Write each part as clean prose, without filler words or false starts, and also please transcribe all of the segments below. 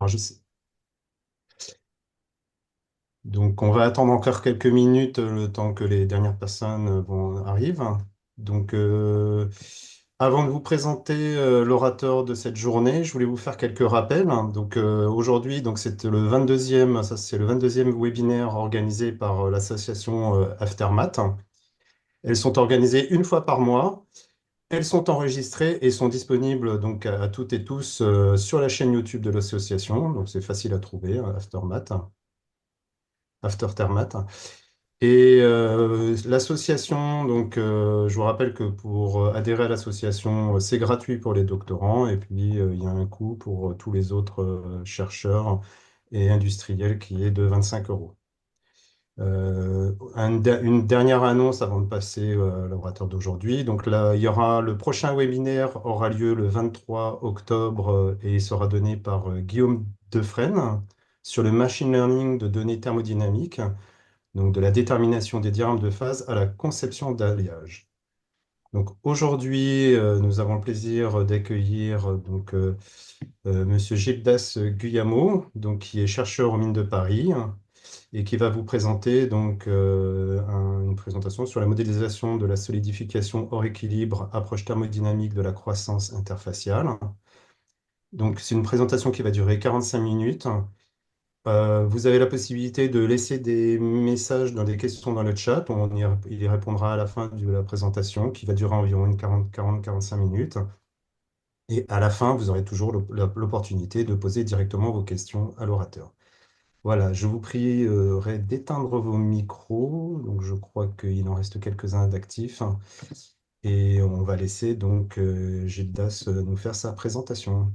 Alors, donc, on va attendre encore quelques minutes le temps que les dernières personnes arrivent. Donc, avant de vous présenter l'orateur de cette journée, je voulais vous faire quelques rappels. Donc, aujourd'hui, donc c'est le 22e, ça c'est le 22e webinaire organisé par l'association Aftermath. Elles sont organisées une fois par mois. Elles sont enregistrées et sont disponibles donc à toutes et tous sur la chaîne YouTube de l'association. Donc, c'est facile à trouver, Aftermath. Aftermath. Et l'association, donc je vous rappelle que pour adhérer à l'association, c'est gratuit pour les doctorants et puis il y a un coût pour tous les autres chercheurs et industriels qui est de 25 euros. Une dernière annonce avant de passer à l'orateur d'aujourd'hui. Donc là, il y aura le prochain webinaire aura lieu le 23 octobre et il sera donné par Guillaume Defresne sur le machine learning de données thermodynamiques, donc de la détermination des diagrammes de phase à la conception d'alliage. Donc aujourd'hui, nous avons le plaisir d'accueillir Monsieur Gildas Guyamo, donc qui est chercheur aux mines de Paris et qui va vous présenter une présentation sur la modélisation de la solidification hors équilibre, approche thermodynamique de la croissance interfaciale. Donc c'est une présentation qui va durer 45 minutes. Vous avez la possibilité de laisser des messages dans des questions dans le chat. Il y répondra à la fin de la présentation qui va durer environ une 45 minutes. Et à la fin, vous aurez toujours l'opportunité de poser directement vos questions à l'orateur. Voilà, je vous prierai d'éteindre vos micros. Donc, je crois qu'il en reste quelques-uns d'actifs. Et on va laisser Gildas nous faire sa présentation.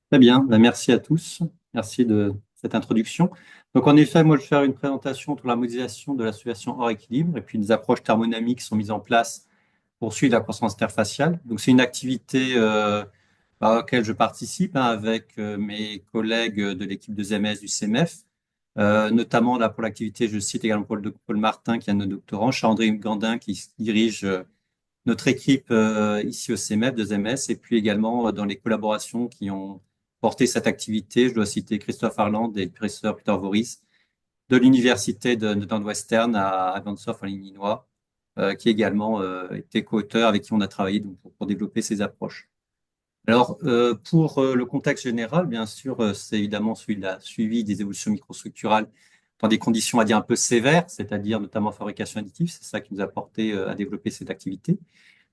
Très bien, merci à tous. Merci de cette introduction. Donc, en effet, moi, je vais faire une présentation sur la modélisation de la situation hors équilibre et puis des approches thermodynamiques sont mises en place pour suivre la croissance interfaciale. Donc, c'est une activité à laquelle je participe avec mes collègues de l'équipe de ZMS du CMF, notamment là pour l'activité, je cite également Paul Martin, qui est un de nos doctorants, Charles-André Gandin, qui dirige notre équipe ici au CMF de ZMS, et puis également dans les collaborations qui ont porté cette activité. Je dois citer Christophe Arland et le professeur Peter Voris de l'université de Northwestern à Vancouver en Illinois, qui également était co-auteur avec qui on a travaillé donc, pour développer ces approches. Alors, pour le contexte général, bien sûr, c'est évidemment celui de la suivi des évolutions microstructurales dans des conditions à dire un peu sévères, c'est-à-dire notamment fabrication additive. C'est ça qui nous a porté à développer cette activité.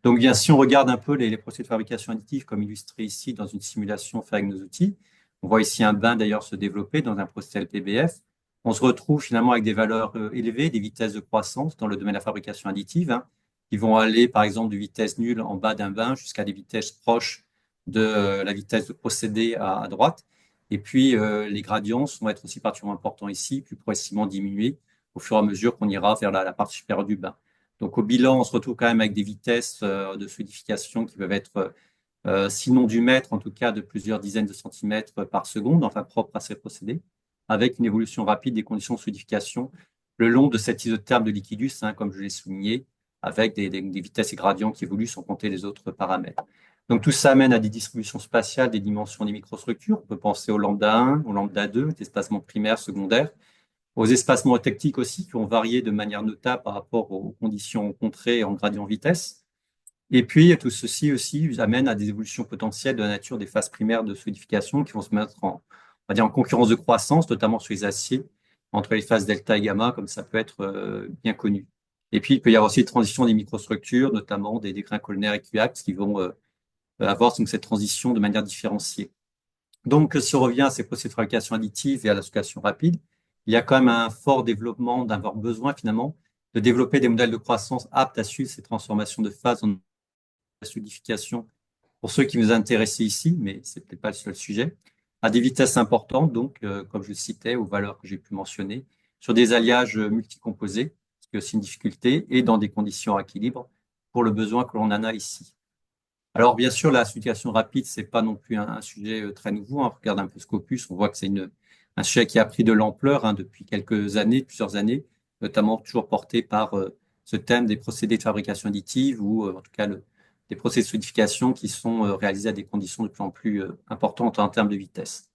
Donc, bien, si on regarde un peu les procédés de fabrication additive, comme illustré ici dans une simulation faite avec nos outils, on voit ici un bain d'ailleurs se développer dans un processus LPBF. On se retrouve finalement avec des valeurs élevées, des vitesses de croissance dans le domaine de la fabrication additive, hein, qui vont aller par exemple de vitesse nulle en bas d'un bain jusqu'à des vitesses proches de la vitesse de procédé à droite. Et puis, les gradients vont être aussi particulièrement importants ici, plus progressivement diminués au fur et à mesure qu'on ira vers la partie supérieure du bain. Donc, au bilan, on se retrouve quand même avec des vitesses de solidification qui peuvent être, sinon du mètre, en tout cas de plusieurs dizaines de centimètres par seconde, enfin propre à ces procédés, avec une évolution rapide des conditions de solidification le long de cet isotherme de liquidus, hein, comme je l'ai souligné, avec des vitesses et gradients qui évoluent sans compter les autres paramètres. Donc, tout ça amène à des distributions spatiales des dimensions des microstructures. On peut penser au lambda 1, au lambda 2, l'espacement primaire, secondaire, aux espacements tactiques aussi, qui ont varié de manière notable par rapport aux conditions rencontrées en gradient vitesse. Et puis, tout ceci aussi amène à des évolutions potentielles de la nature des phases primaires de solidification qui vont se mettre on va dire, en concurrence de croissance, notamment sur les aciers, entre les phases delta et gamma, comme ça peut être bien connu. Et puis, il peut y avoir aussi des transitions des microstructures, notamment des grains colonnaires et QAX, qui vont avoir donc, cette transition de manière différenciée. Donc, si on revient à ces procédés de fabrication additive et à la stockation rapide, il y a quand même un fort développement, d'avoir besoin finalement de développer des modèles de croissance aptes à suivre ces transformations de phase en solidification pour ceux qui nous intéressent ici, mais c'est peut-être pas le seul sujet, à des vitesses importantes, donc, comme je le citais, aux valeurs que j'ai pu mentionner, sur des alliages multicomposés, ce qui est aussi une difficulté, et dans des conditions à équilibre pour le besoin que l'on en a ici. Alors, bien sûr, la situation rapide, c'est pas non plus un sujet très nouveau. On regarde un peu Scopus, on voit que c'est un sujet qui a pris de l'ampleur depuis quelques années, plusieurs années, notamment toujours porté par ce thème des procédés de fabrication additive ou en tout cas des procédés de solidification qui sont réalisés à des conditions de plus en plus importantes en termes de vitesse.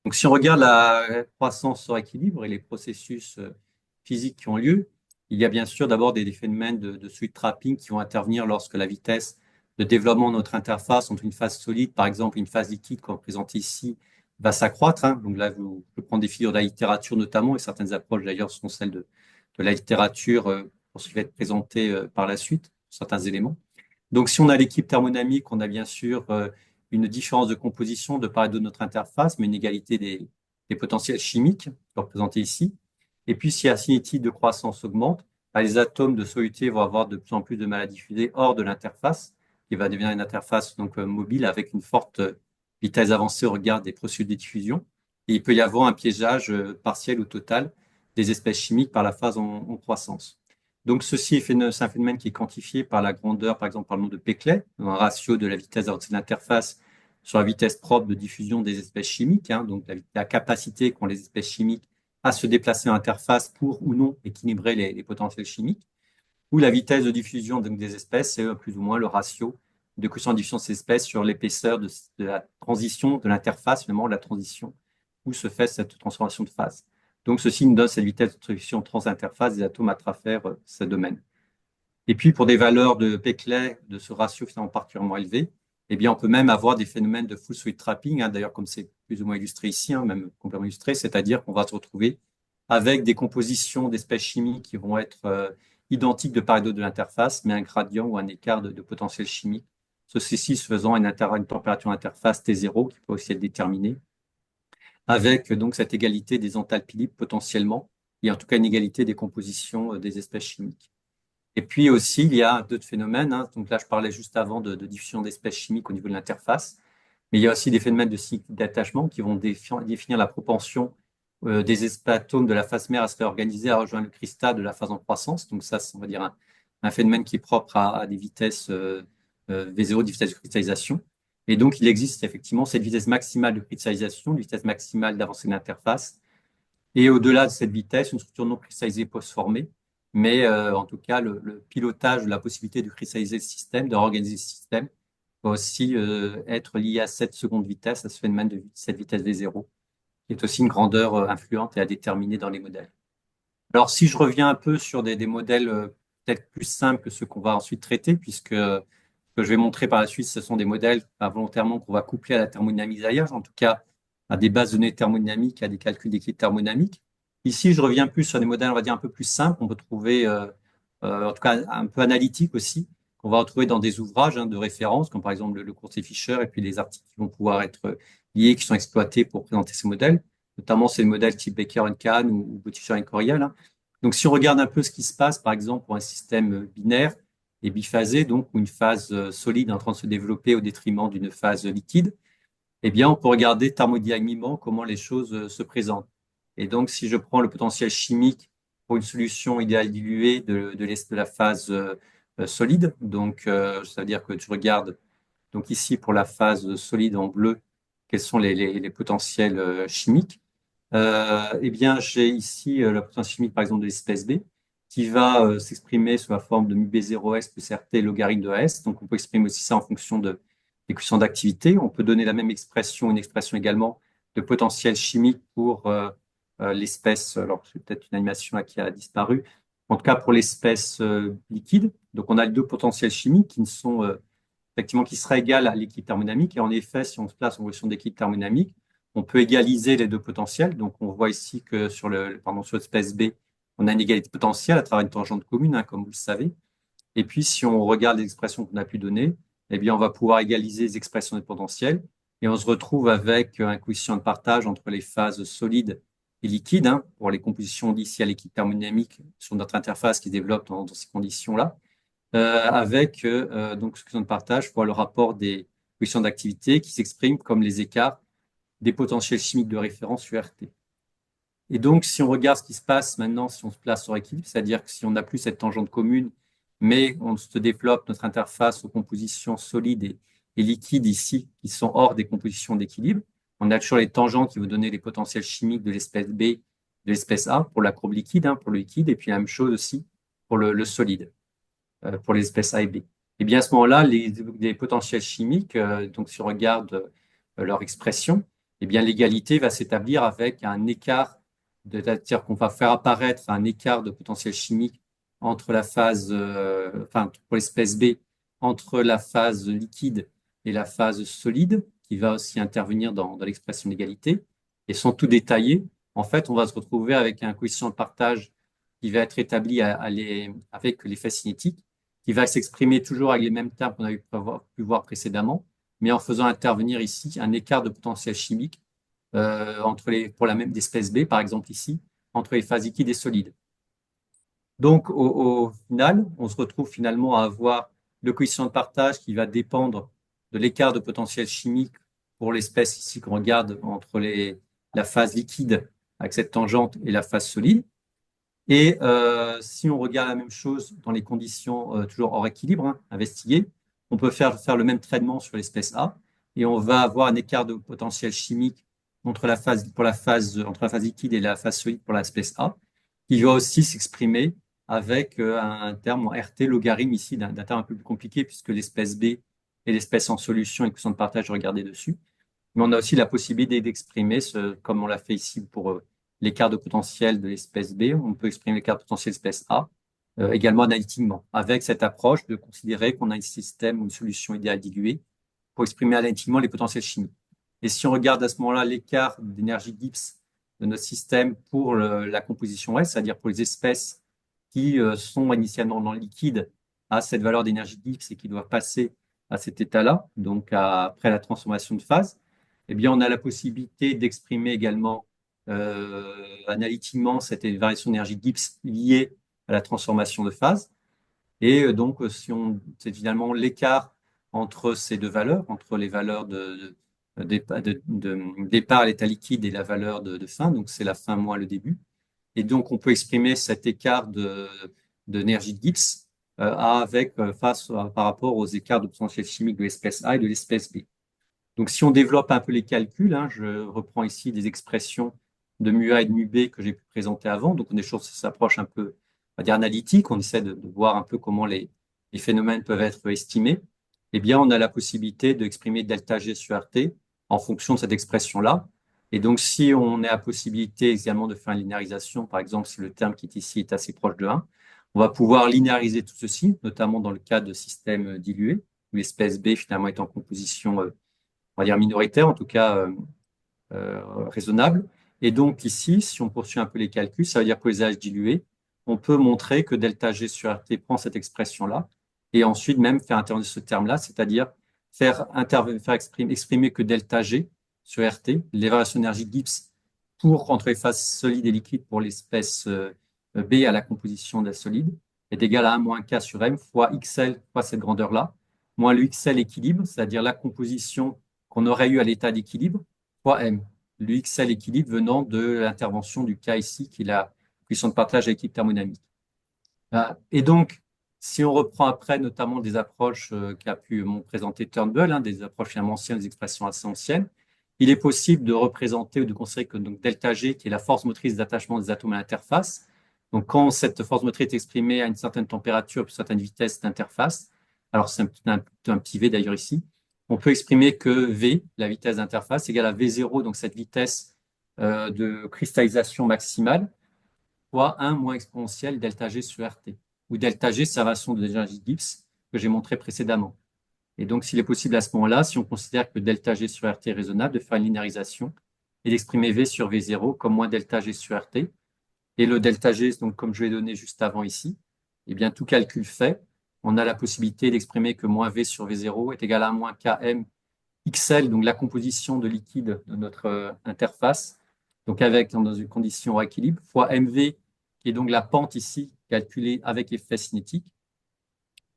Donc, si on regarde la croissance hors équilibre et les processus physiques qui ont lieu, il y a bien sûr d'abord des phénomènes de sweet trapping qui vont intervenir lorsque la vitesse de développement de notre interface entre une phase solide, par exemple une phase liquide, comme présenté ici, va s'accroître, hein. Donc là, je peux prendre des figures de la littérature notamment, et certaines approches d'ailleurs sont celles de la littérature pour ce qui va être présenté par la suite, certains éléments. Donc, si on a l'équipe thermodynamique, on a bien sûr une différence de composition de part et d'autre de notre interface, mais une égalité des potentiels chimiques, représentés ici. Et puis, si la cinétique de croissance augmente, bah, les atomes de soluté vont avoir de plus en plus de mal à diffuser hors de l'interface, qui va devenir une interface donc mobile avec une forte vitesse avancée au regard des processus de diffusion. Et il peut y avoir un piégeage partiel ou total des espèces chimiques par la phase en croissance. Donc, ceci c'est un phénomène qui est quantifié par la grandeur, par exemple, par le nombre de Peclet, un ratio de la vitesse d'avancée de l'interface sur la vitesse propre de diffusion des espèces chimiques, hein, donc la capacité qu'ont les espèces chimiques à se déplacer en interface pour ou non équilibrer les potentiels chimiques, ou la vitesse de diffusion donc, des espèces, c'est plus ou moins le ratio de coefficient de diffusion de ces espèces sur l'épaisseur de la transition de l'interface, finalement, de la transition, où se fait cette transformation de phase. Donc, ceci nous donne cette vitesse de transition transinterface des atomes à travers ce domaine. Et puis, pour des valeurs de Peclet de ce ratio finalement particulièrement élevé, eh bien, on peut même avoir des phénomènes de full sweet trapping, hein, d'ailleurs, comme c'est plus ou moins illustré ici, hein, même complètement illustré, c'est-à-dire qu'on va se retrouver avec des compositions d'espèces chimiques qui vont être identiques de part et d'autre de l'interface, mais un gradient ou un écart de potentiel chimique. Ceci se faisant une température interface T0 qui peut aussi être déterminée, avec donc cette égalité des enthalpies libres potentiellement, et en tout cas une égalité des compositions des espèces chimiques. Et puis aussi, il y a d'autres phénomènes, hein. Donc là, je parlais juste avant de diffusion d'espèces chimiques au niveau de l'interface. Mais il y a aussi des phénomènes de cycle d'attachement qui vont définir la propension des atomes de la phase mère à se réorganiser, à rejoindre le cristal de la phase en croissance. Donc ça, c'est, on va dire, un phénomène qui est propre à des vitesses V0, des vitesses de cristallisation. Et donc, il existe effectivement cette vitesse maximale de cristallisation, une vitesse maximale d'avancée de l'interface, et au-delà de cette vitesse, une structure non cristallisée peut se former. Mais en tout cas, le pilotage de la possibilité de cristalliser le système, de réorganiser le système, va aussi être lié à cette seconde vitesse, à ce phénomène de cette vitesse V0, qui est aussi une grandeur influente et à déterminer dans les modèles. Alors, si je reviens un peu sur des modèles peut-être plus simples que ceux qu'on va ensuite traiter, puisque ce que je vais montrer par la suite, ce sont des modèles volontairement qu'on va coupler à la thermodynamique d'ailleurs, en tout cas à des bases de données thermodynamiques, à des calculs d'équilibre thermodynamique. Ici, je reviens plus sur des modèles, on va dire, un peu plus simples, on peut trouver, en tout cas un peu analytiques aussi, qu'on va retrouver dans des ouvrages de référence, comme par exemple le cours de Fischer, et puis les articles qui vont pouvoir être liés, qui sont exploités pour présenter ces modèles. Notamment, c'est le modèle type Becker-Kahn ou Botticher et Coriel. Donc, si on regarde un peu ce qui se passe, par exemple, pour un système binaire et biphasé, donc où une phase solide est en train de se développer au détriment d'une phase liquide, eh bien, on peut regarder thermodynamiquement comment les choses se présentent. Et donc, si je prends le potentiel chimique pour une solution idéale diluée de la phase solide, donc ça veut dire que je regarde donc ici pour la phase solide en bleu, quels sont les potentiels chimiques. Eh bien, j'ai ici le potentiel chimique, par exemple, de l'espèce B, qui va s'exprimer sous la forme de mu B0S plus RT logarithme de S. Donc, on peut exprimer aussi ça en fonction des coefficients d'activité. On peut donner la même expression, une expression également de potentiel chimique pour l'espèce, alors c'est peut-être une animation là qui a disparu, en tout cas pour l'espèce liquide. Donc, on a les deux potentiels chimiques qui ne sont effectivement qui sera égal à l'équilibre thermodynamique. Et en effet, si on se place en position d'équilibre thermodynamique, on peut égaliser les deux potentiels. Donc, on voit ici que sur l'espèce B, on a une égalité potentielle à travers une tangente commune, hein, comme vous le savez. Et puis, si on regarde les expressions qu'on a pu donner, eh bien, on va pouvoir égaliser les expressions des potentiels. Et on se retrouve avec un coefficient de partage entre les phases solides et liquides, hein, pour les compositions d'ici à l'équilibre thermodynamique sur notre interface qui se développe dans ces conditions-là, avec donc ce que de partage pour le rapport des coefficients d'activité qui s'expriment comme les écarts des potentiels chimiques de référence URT. Et donc, si on regarde ce qui se passe maintenant, si on se place sur équilibre, c'est-à-dire que si on n'a plus cette tangente commune, mais on se développe notre interface aux compositions solides et liquides ici, qui sont hors des compositions d'équilibre, on a toujours les tangents qui vont donner les potentiels chimiques de l'espèce B, de l'espèce A pour la courbe liquide, hein, pour le liquide, et puis la même chose aussi pour le solide, pour les espèces A et B. Et bien à ce moment-là, les potentiels chimiques, donc si on regarde leur expression, eh bien l'égalité va s'établir avec un écart, c'est-à-dire qu'on va faire apparaître un écart de potentiel chimique entre la phase, enfin pour l'espèce B, entre la phase liquide et la phase solide, qui va aussi intervenir dans l'expression d'égalité. Et sans tout détailler, en fait, on va se retrouver avec un coefficient de partage qui va être établi avec l'effet cinétique, qui va s'exprimer toujours avec les mêmes termes qu'on a pu voir précédemment, mais en faisant intervenir ici un écart de potentiel chimique pour la même espèce B, par exemple ici, entre les phases liquides et solides. Donc, au final, on se retrouve finalement à avoir le coefficient de partage qui va dépendre de l'écart de potentiel chimique pour l'espèce ici qu'on regarde entre la phase liquide avec cette tangente et la phase solide. Et si on regarde la même chose dans les conditions toujours hors équilibre, hein, investiguées, on peut faire le même traitement sur l'espèce A et on va avoir un écart de potentiel chimique entre entre la phase liquide et la phase solide pour l'espèce A, qui va aussi s'exprimer avec un terme en RT logarithme ici, d'un terme un peu plus compliqué puisque l'espèce B est l'espèce en solution et que son de partage, regardez dessus. Mais on a aussi la possibilité d'exprimer, comme on l'a fait ici pour l'écart de potentiel de l'espèce B, on peut exprimer l'écart de potentiel de l'espèce A, également analytiquement, avec cette approche de considérer qu'on a un système ou une solution idéale diluée pour exprimer analytiquement les potentiels chimiques. Et si on regarde à ce moment-là l'écart d'énergie Gibbs de notre système pour la composition S, c'est-à-dire pour les espèces qui sont initialement dans le liquide à cette valeur d'énergie Gibbs et qui doivent passer à cet état-là, donc après la transformation de phase, eh bien, on a la possibilité d'exprimer également analytiquement cette variation d'énergie Gibbs liée à la transformation de phase. Et donc, c'est finalement l'écart entre ces deux valeurs, entre les valeurs de départ à l'état liquide et la valeur de fin, donc c'est la fin moins le début. Et donc, on peut exprimer cet écart d'énergie de Gibbs par rapport aux écarts de potentiel chimique de l'espèce A et de l'espèce B. Donc, si on développe un peu les calculs, hein, je reprends ici des expressions de mu A et de mu B que j'ai pu présenter avant. Donc, des choses qui s'approchent un peu, on va dire, analytiques. On essaie de voir un peu comment les phénomènes peuvent être estimés. Eh bien, on a la possibilité d'exprimer delta G sur RT en fonction de cette expression-là. Et donc, si on a la possibilité également de faire une linéarisation, par exemple, si le terme qui est ici est assez proche de 1, on va pouvoir linéariser tout ceci, notamment dans le cas de systèmes dilués, où l'espèce B finalement est en composition on va dire minoritaire, en tout cas raisonnable. Et donc ici, si on poursuit un peu les calculs, ça veut dire que les âges dilués, on peut montrer que delta G sur RT prend cette expression-là, et ensuite même faire intervenir ce terme-là, c'est-à-dire exprimer que delta G sur RT, les variations d'énergie Gibbs entre les phases solides et liquides pour l'espèce B à la composition de la solide, est égal à 1 moins K sur M fois XL fois cette grandeur-là, moins le XL équilibre, c'est-à-dire la composition qu'on aurait eu à l'état d'équilibre, fois M. Le XL équilibre venant de l'intervention du K ici, qui est la puissance de partage à l'équilibre thermodynamique. Et donc, si on reprend après notamment des approches qu'a pu présenter Turnbull, hein, des approches finalement anciennes, des expressions assez anciennes, il est possible de représenter ou de considérer que donc, delta G, qui est la force motrice d'attachement des atomes à l'interface, donc quand cette force motrice est exprimée à une certaine température, à une certaine vitesse d'interface, alors c'est un petit V d'ailleurs ici, on peut exprimer que V, la vitesse d'interface, égale à V0, donc cette vitesse de cristallisation maximale, fois 1 moins exponentielle delta G sur RT, où delta G, c'est la variation de l'énergie Gibbs que j'ai montré précédemment. Et donc, s'il est possible à ce moment-là, si on considère que delta G sur RT est raisonnable, de faire une linéarisation et d'exprimer V sur V0 comme moins delta G sur RT. Et le delta G, donc comme je l'ai donné juste avant ici, eh bien, tout calcul fait, on a la possibilité d'exprimer que moins V sur V0 est égal à 1 moins Km XL, donc la composition de liquide de notre interface, donc dans une condition à équilibre, fois MV, qui est donc la pente ici, calculée avec effet cinétique,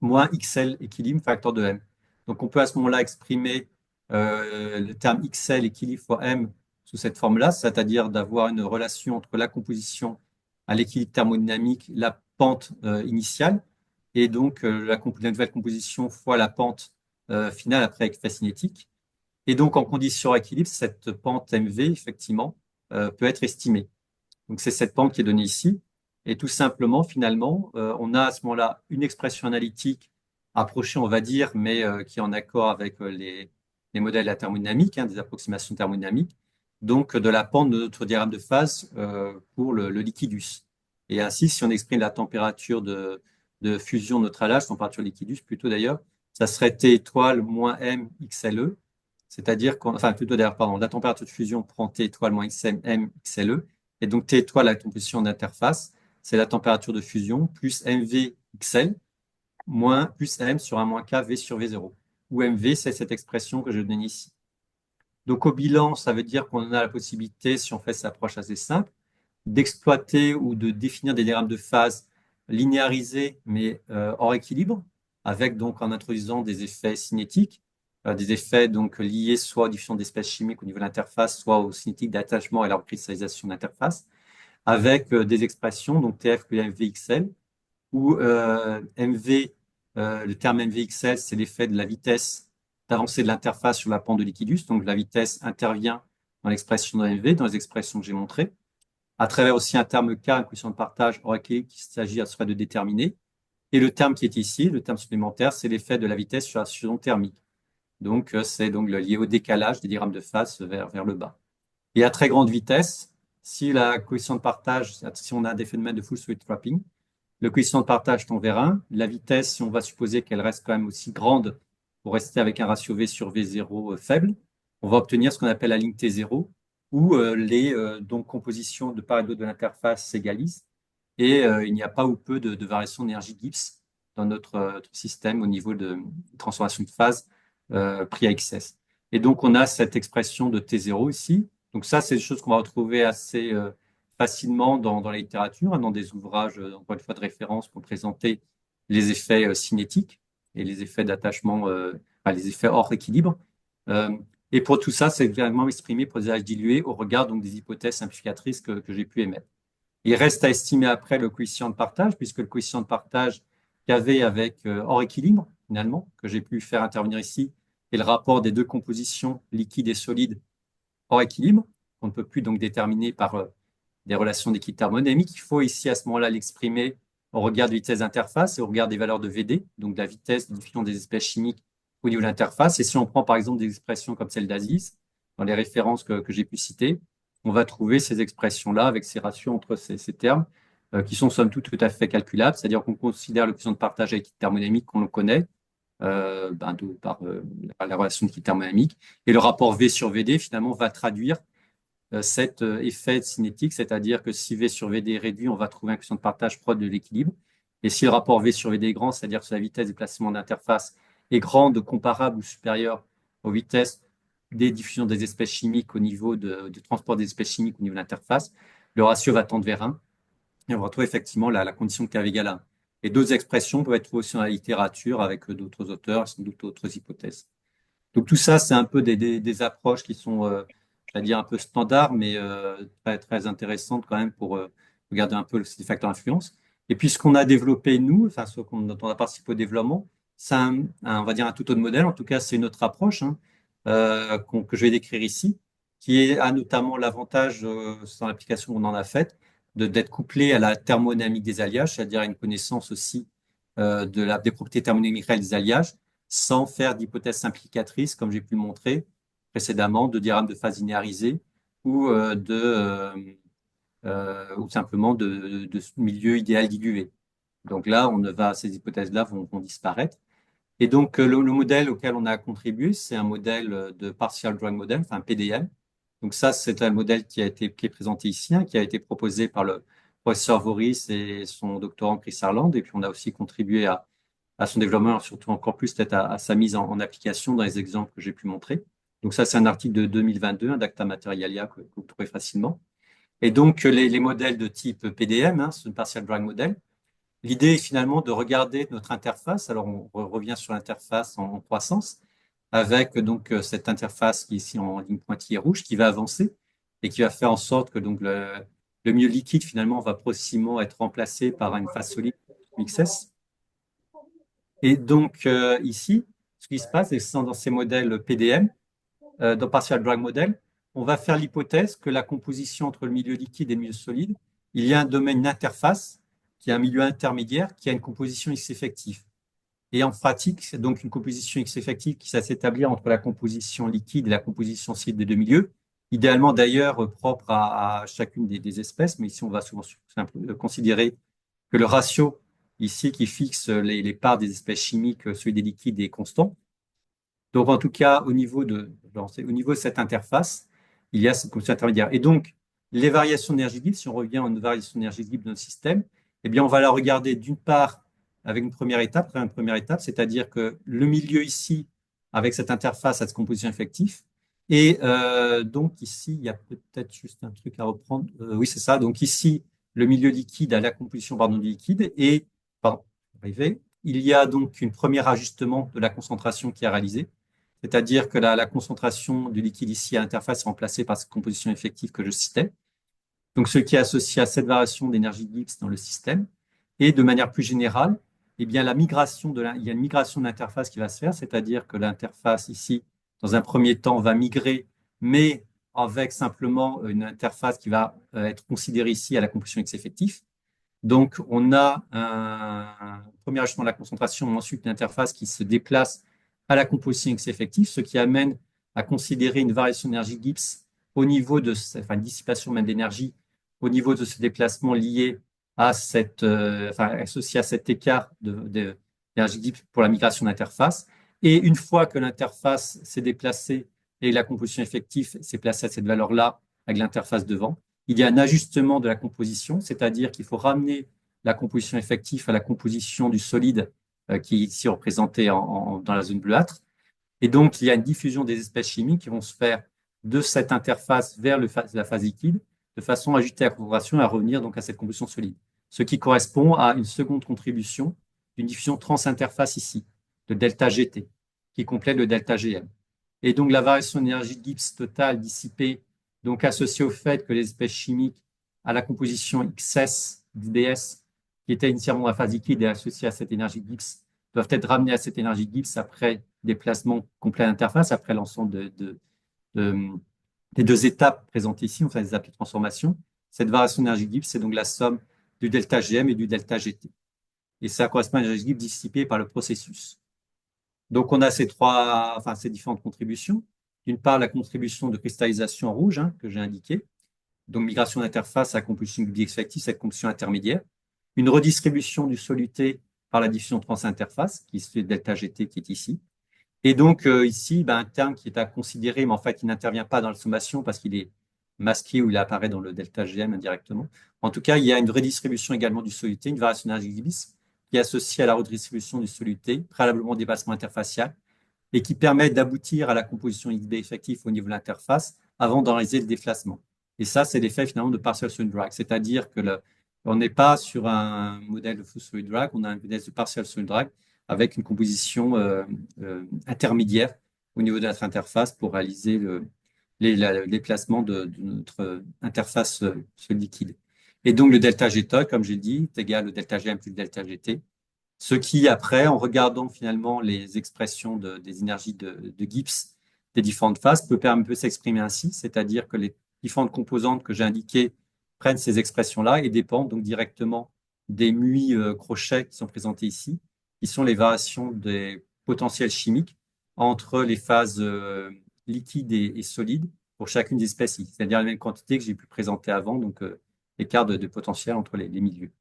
moins XL équilibre, facteur de M. Donc on peut à ce moment-là exprimer le terme XL équilibre fois M sous cette forme-là, c'est-à-dire d'avoir une relation entre la composition à l'équilibre thermodynamique, la pente initiale, et donc la nouvelle composition fois la pente finale après avec effet cinétique. Et donc, en condition d'équilibre, cette pente MV, effectivement, peut être estimée. Donc, c'est cette pente qui est donnée ici. Et tout simplement, finalement, on a à ce moment-là une expression analytique approchée, on va dire, mais qui est en accord avec les modèles de la thermodynamique, hein, des approximations thermodynamiques, donc de la pente de notre diagramme de phase pour le liquidus. Et ainsi, si on exprime la température de fusion neutralage, température liquidus plutôt d'ailleurs, ça serait T étoile moins M XLE, c'est-à-dire enfin plutôt d'ailleurs, pardon, la température de fusion prend T étoile moins XM M XLE, et donc T étoile, la composition d'interface, c'est la température de fusion, plus MV XL, moins plus M sur un moins K V sur V0, où MV, c'est cette expression que je donne ici. Donc au bilan, ça veut dire qu'on a la possibilité, si on fait cette approche assez simple, d'exploiter ou de définir des diagrammes de phase linéarisés mais hors équilibre, avec donc en introduisant des effets cinétiques, des effets donc liés soit aux diffusions d'espèces chimiques au niveau de l'interface, soit aux cinétiques d'attachement et la recristallisation d'interface, avec des expressions, donc TF plus MVXL, où MV, le terme MVXL, c'est l'effet de la vitesse d'avancée de l'interface sur la pente de liquidus. Donc la vitesse intervient dans l'expression de MV, dans les expressions que j'ai montrées, à travers aussi un terme K, une coefficient de partage hors équilibre qu'il s'agit à ce fois de déterminer. Et le terme qui est ici, le terme supplémentaire, c'est l'effet de la vitesse sur la fusion thermique. Donc c'est donc lié au décalage des diagrammes de phase vers le bas. Et à très grande vitesse, si la coefficient de partage, si on a des phénomènes de full sweep trapping, le coefficient de partage tend vers 1. La vitesse, si on va supposer qu'elle reste quand même aussi grande pour rester avec un ratio V sur V0 faible, on va obtenir ce qu'on appelle la ligne T0, où les donc, compositions de part et d'autre de l'interface s'égalisent et il n'y a pas ou peu de variation d'énergie Gibbs dans notre système au niveau de transformation de phase pris à XS. Et donc, on a cette expression de T0 ici. Donc ça, c'est des choses qu'on va retrouver assez facilement dans la littérature, hein, dans des ouvrages, encore une fois, de référence pour présenter les effets cinétiques et les effets d'attachement, enfin, les effets hors équilibre. Euh, et pour tout ça, c'est vraiment exprimé pour des âges dilués au regard donc, des hypothèses simplificatrices que j'ai pu émettre. Il reste à estimer après le coefficient de partage, puisque le coefficient de partage qu'il y avait avec hors équilibre, finalement, que j'ai pu faire intervenir ici, est le rapport des deux compositions liquides et solides hors équilibre, qu'on ne peut plus donc déterminer par des relations d'équilibre thermodynamique. Il faut ici, à ce moment-là, l'exprimer au regard de vitesse d'interface et au regard des valeurs de VD, donc de la vitesse de diffusion des espèces chimiques au niveau de l'interface. Et si on prend par exemple des expressions comme celle d'Aziz, dans les références que j'ai pu citer, on va trouver ces expressions-là avec ces ratios entre ces termes qui sont somme toute tout à fait calculables, c'est-à-dire qu'on considère le coefficient de partage avec l'équilibre thermodynamique qu'on le connaît, par la relation d'équilibre thermodynamique, et le rapport V sur VD finalement va traduire cet effet cinétique, c'est-à-dire que si V sur VD est réduit, on va trouver un coefficient de partage proche de l'équilibre. Et si le rapport V sur VD est grand, c'est-à-dire que la vitesse des placements d'interface est grande, comparable ou supérieure aux vitesses des diffusions des espèces chimiques au niveau du transport des espèces chimiques au niveau de l'interface, le ratio va tendre vers 1 et on va retrouver effectivement la condition de K égale 1. Et d'autres expressions peuvent être trouvées aussi dans la littérature avec d'autres auteurs et sans doute d'autres hypothèses. Donc tout ça, c'est un peu des approches qui sont, je vais dire, un peu standards, mais très, très intéressantes quand même pour regarder un peu ces facteurs d'influence. Et puis ce qu'on a développé, nous, enfin ce dont on a participé au développement, c'est on va dire un tout autre modèle, en tout cas c'est une autre approche hein, que je vais décrire ici, a notamment l'avantage, sans l'application qu'on en a faite, d'être couplé à la thermodynamique des alliages, c'est-à-dire à une connaissance aussi des propriétés thermodynamiques réelles des alliages, sans faire d'hypothèse simplificatrice, comme j'ai pu le montrer précédemment, de diagrammes de phase linéarisés ou ou simplement de milieu idéal dilué. Donc là, ces hypothèses-là vont disparaître. Et donc, le modèle auquel on a contribué, c'est un modèle de partial drawing model, enfin PDM. Donc ça, c'est un modèle qui est présenté ici, hein, qui a été proposé par le professeur Voris et son doctorant Chris Harland. Et puis, on a aussi contribué à son développement, surtout encore plus peut-être à sa mise en application dans les exemples que j'ai pu montrer. Donc ça, c'est un article de 2022, un d'Acta Materialia que vous trouvez facilement. Et donc, les modèles de type PDM, hein, c'est une partial drawing model. L'idée est finalement de regarder notre interface. Alors, on revient sur l'interface en croissance avec donc cette interface qui est ici en ligne pointillée rouge qui va avancer et qui va faire en sorte que donc le milieu liquide finalement va progressivement être remplacé par une phase solide XS. Et donc ici, ce qui se passe, c'est que dans ces modèles PDM, dans Partial Drag Model, on va faire l'hypothèse que la composition entre le milieu liquide et le milieu solide, il y a un domaine d'interface qui est un milieu intermédiaire qui a une composition X effective. Et en pratique, c'est donc une composition X effective qui s'établir entre la composition liquide et la composition solide des deux milieux. idéalement d'ailleurs propre à chacune des espèces, mais ici on va souvent considérer que le ratio ici qui fixe les parts des espèces chimiques, celui des liquides est constant. Donc en tout cas, au niveau de cette interface, il y a cette composition intermédiaire. Et donc, les variations d'énergie libre, si on revient aux variations d'énergie libre de notre système, eh bien, on va la regarder d'une part avec une première étape, c'est-à-dire que le milieu ici, avec cette interface, a cette composition effective. Et donc ici, il y a peut-être juste un truc à reprendre. Oui, c'est ça. Donc ici, le milieu liquide a la composition pardon, du liquide. Et, pardon, arrivé. Il y a donc un premier ajustement de la concentration qui est réalisé. C'est-à-dire que la concentration du liquide ici à l'interface est remplacée par cette composition effective que je citais. Donc, ce qui est associé à cette variation d'énergie de Gibbs dans le système. Et de manière plus générale, eh bien, il y a une migration de l'interface qui va se faire, c'est-à-dire que l'interface ici, dans un premier temps, va migrer, mais avec simplement une interface qui va être considérée ici à la composition X effectif. Donc, on a un premier ajustement de la concentration, ensuite une interface qui se déplace à la composition X effective, ce qui amène à considérer une variation d'énergie Gibbs au niveau une dissipation même d'énergie au niveau de ce déplacement lié à associé à cet écart d'énergie Gibbs pour la migration d'interface. Et une fois que l'interface s'est déplacée et la composition effective s'est placée à cette valeur-là avec l'interface devant, il y a un ajustement de la composition, c'est-à-dire qu'il faut ramener la composition effective à la composition du solide qui est ici représenté dans la zone bleuâtre. Et donc, il y a une diffusion des espèces chimiques qui vont se faire de cette interface vers la phase liquide, de façon à ajuster la concentration et à revenir donc à cette composition solide. Ce qui correspond à une seconde contribution d'une diffusion trans-interface ici, de delta GT, qui complète le delta GM. Et donc, la variation d'énergie de Gibbs totale dissipée, donc associée au fait que les espèces chimiques à la composition XS d'IBS, qui était initialement dans la phase liquide et associée à cette énergie de Gibbs, doivent être ramenées à cette énergie de Gibbs après déplacement complet d'interface, après l'ensemble des deux étapes présentées ici, enfin les étapes de transformation. Cette variation d'énergie de Gibbs, c'est donc la somme du delta GM et du delta GT. Et ça correspond à l'énergie de Gibbs dissipée par le processus. Donc, on a ces différentes contributions. D'une part, la contribution de cristallisation en rouge, que j'ai indiquée. Donc, migration d'interface à composition bieffective, cette composition intermédiaire. Une redistribution du soluté par la diffusion trans-interface, qui est delta GT, qui est ici. Et donc, ici, un terme qui est à considérer, mais en fait, il n'intervient pas dans la sommation parce qu'il est masqué ou il apparaît dans le delta GM indirectement. En tout cas, il y a une redistribution également du soluté, une variation d'énergie Gibbs, qui est associée à la redistribution du soluté, préalablement au dépassement interfacial, et qui permet d'aboutir à la composition XB effective au niveau de l'interface avant d'en réaliser le déplacement. Et ça, c'est l'effet finalement de partial solid drag, c'est-à-dire que on n'est pas sur un modèle de full solid drag, on a un modèle de partial solid drag avec une composition intermédiaire au niveau de notre interface pour réaliser le déplacement de notre interface liquide. Et donc, le delta GT, comme j'ai dit, est égal au delta GM plus le delta GT. Ce qui, après, en regardant finalement les expressions des énergies de Gibbs des différentes phases, peut s'exprimer ainsi, c'est-à-dire que les différentes composantes que j'ai indiquées prennent ces expressions-là et dépendent donc directement des muis crochets qui sont présentés ici, qui sont les variations des potentiels chimiques entre les phases liquides et solides pour chacune des espèces, c'est-à-dire la même quantité que j'ai pu présenter avant, donc écart de potentiel entre les milieux.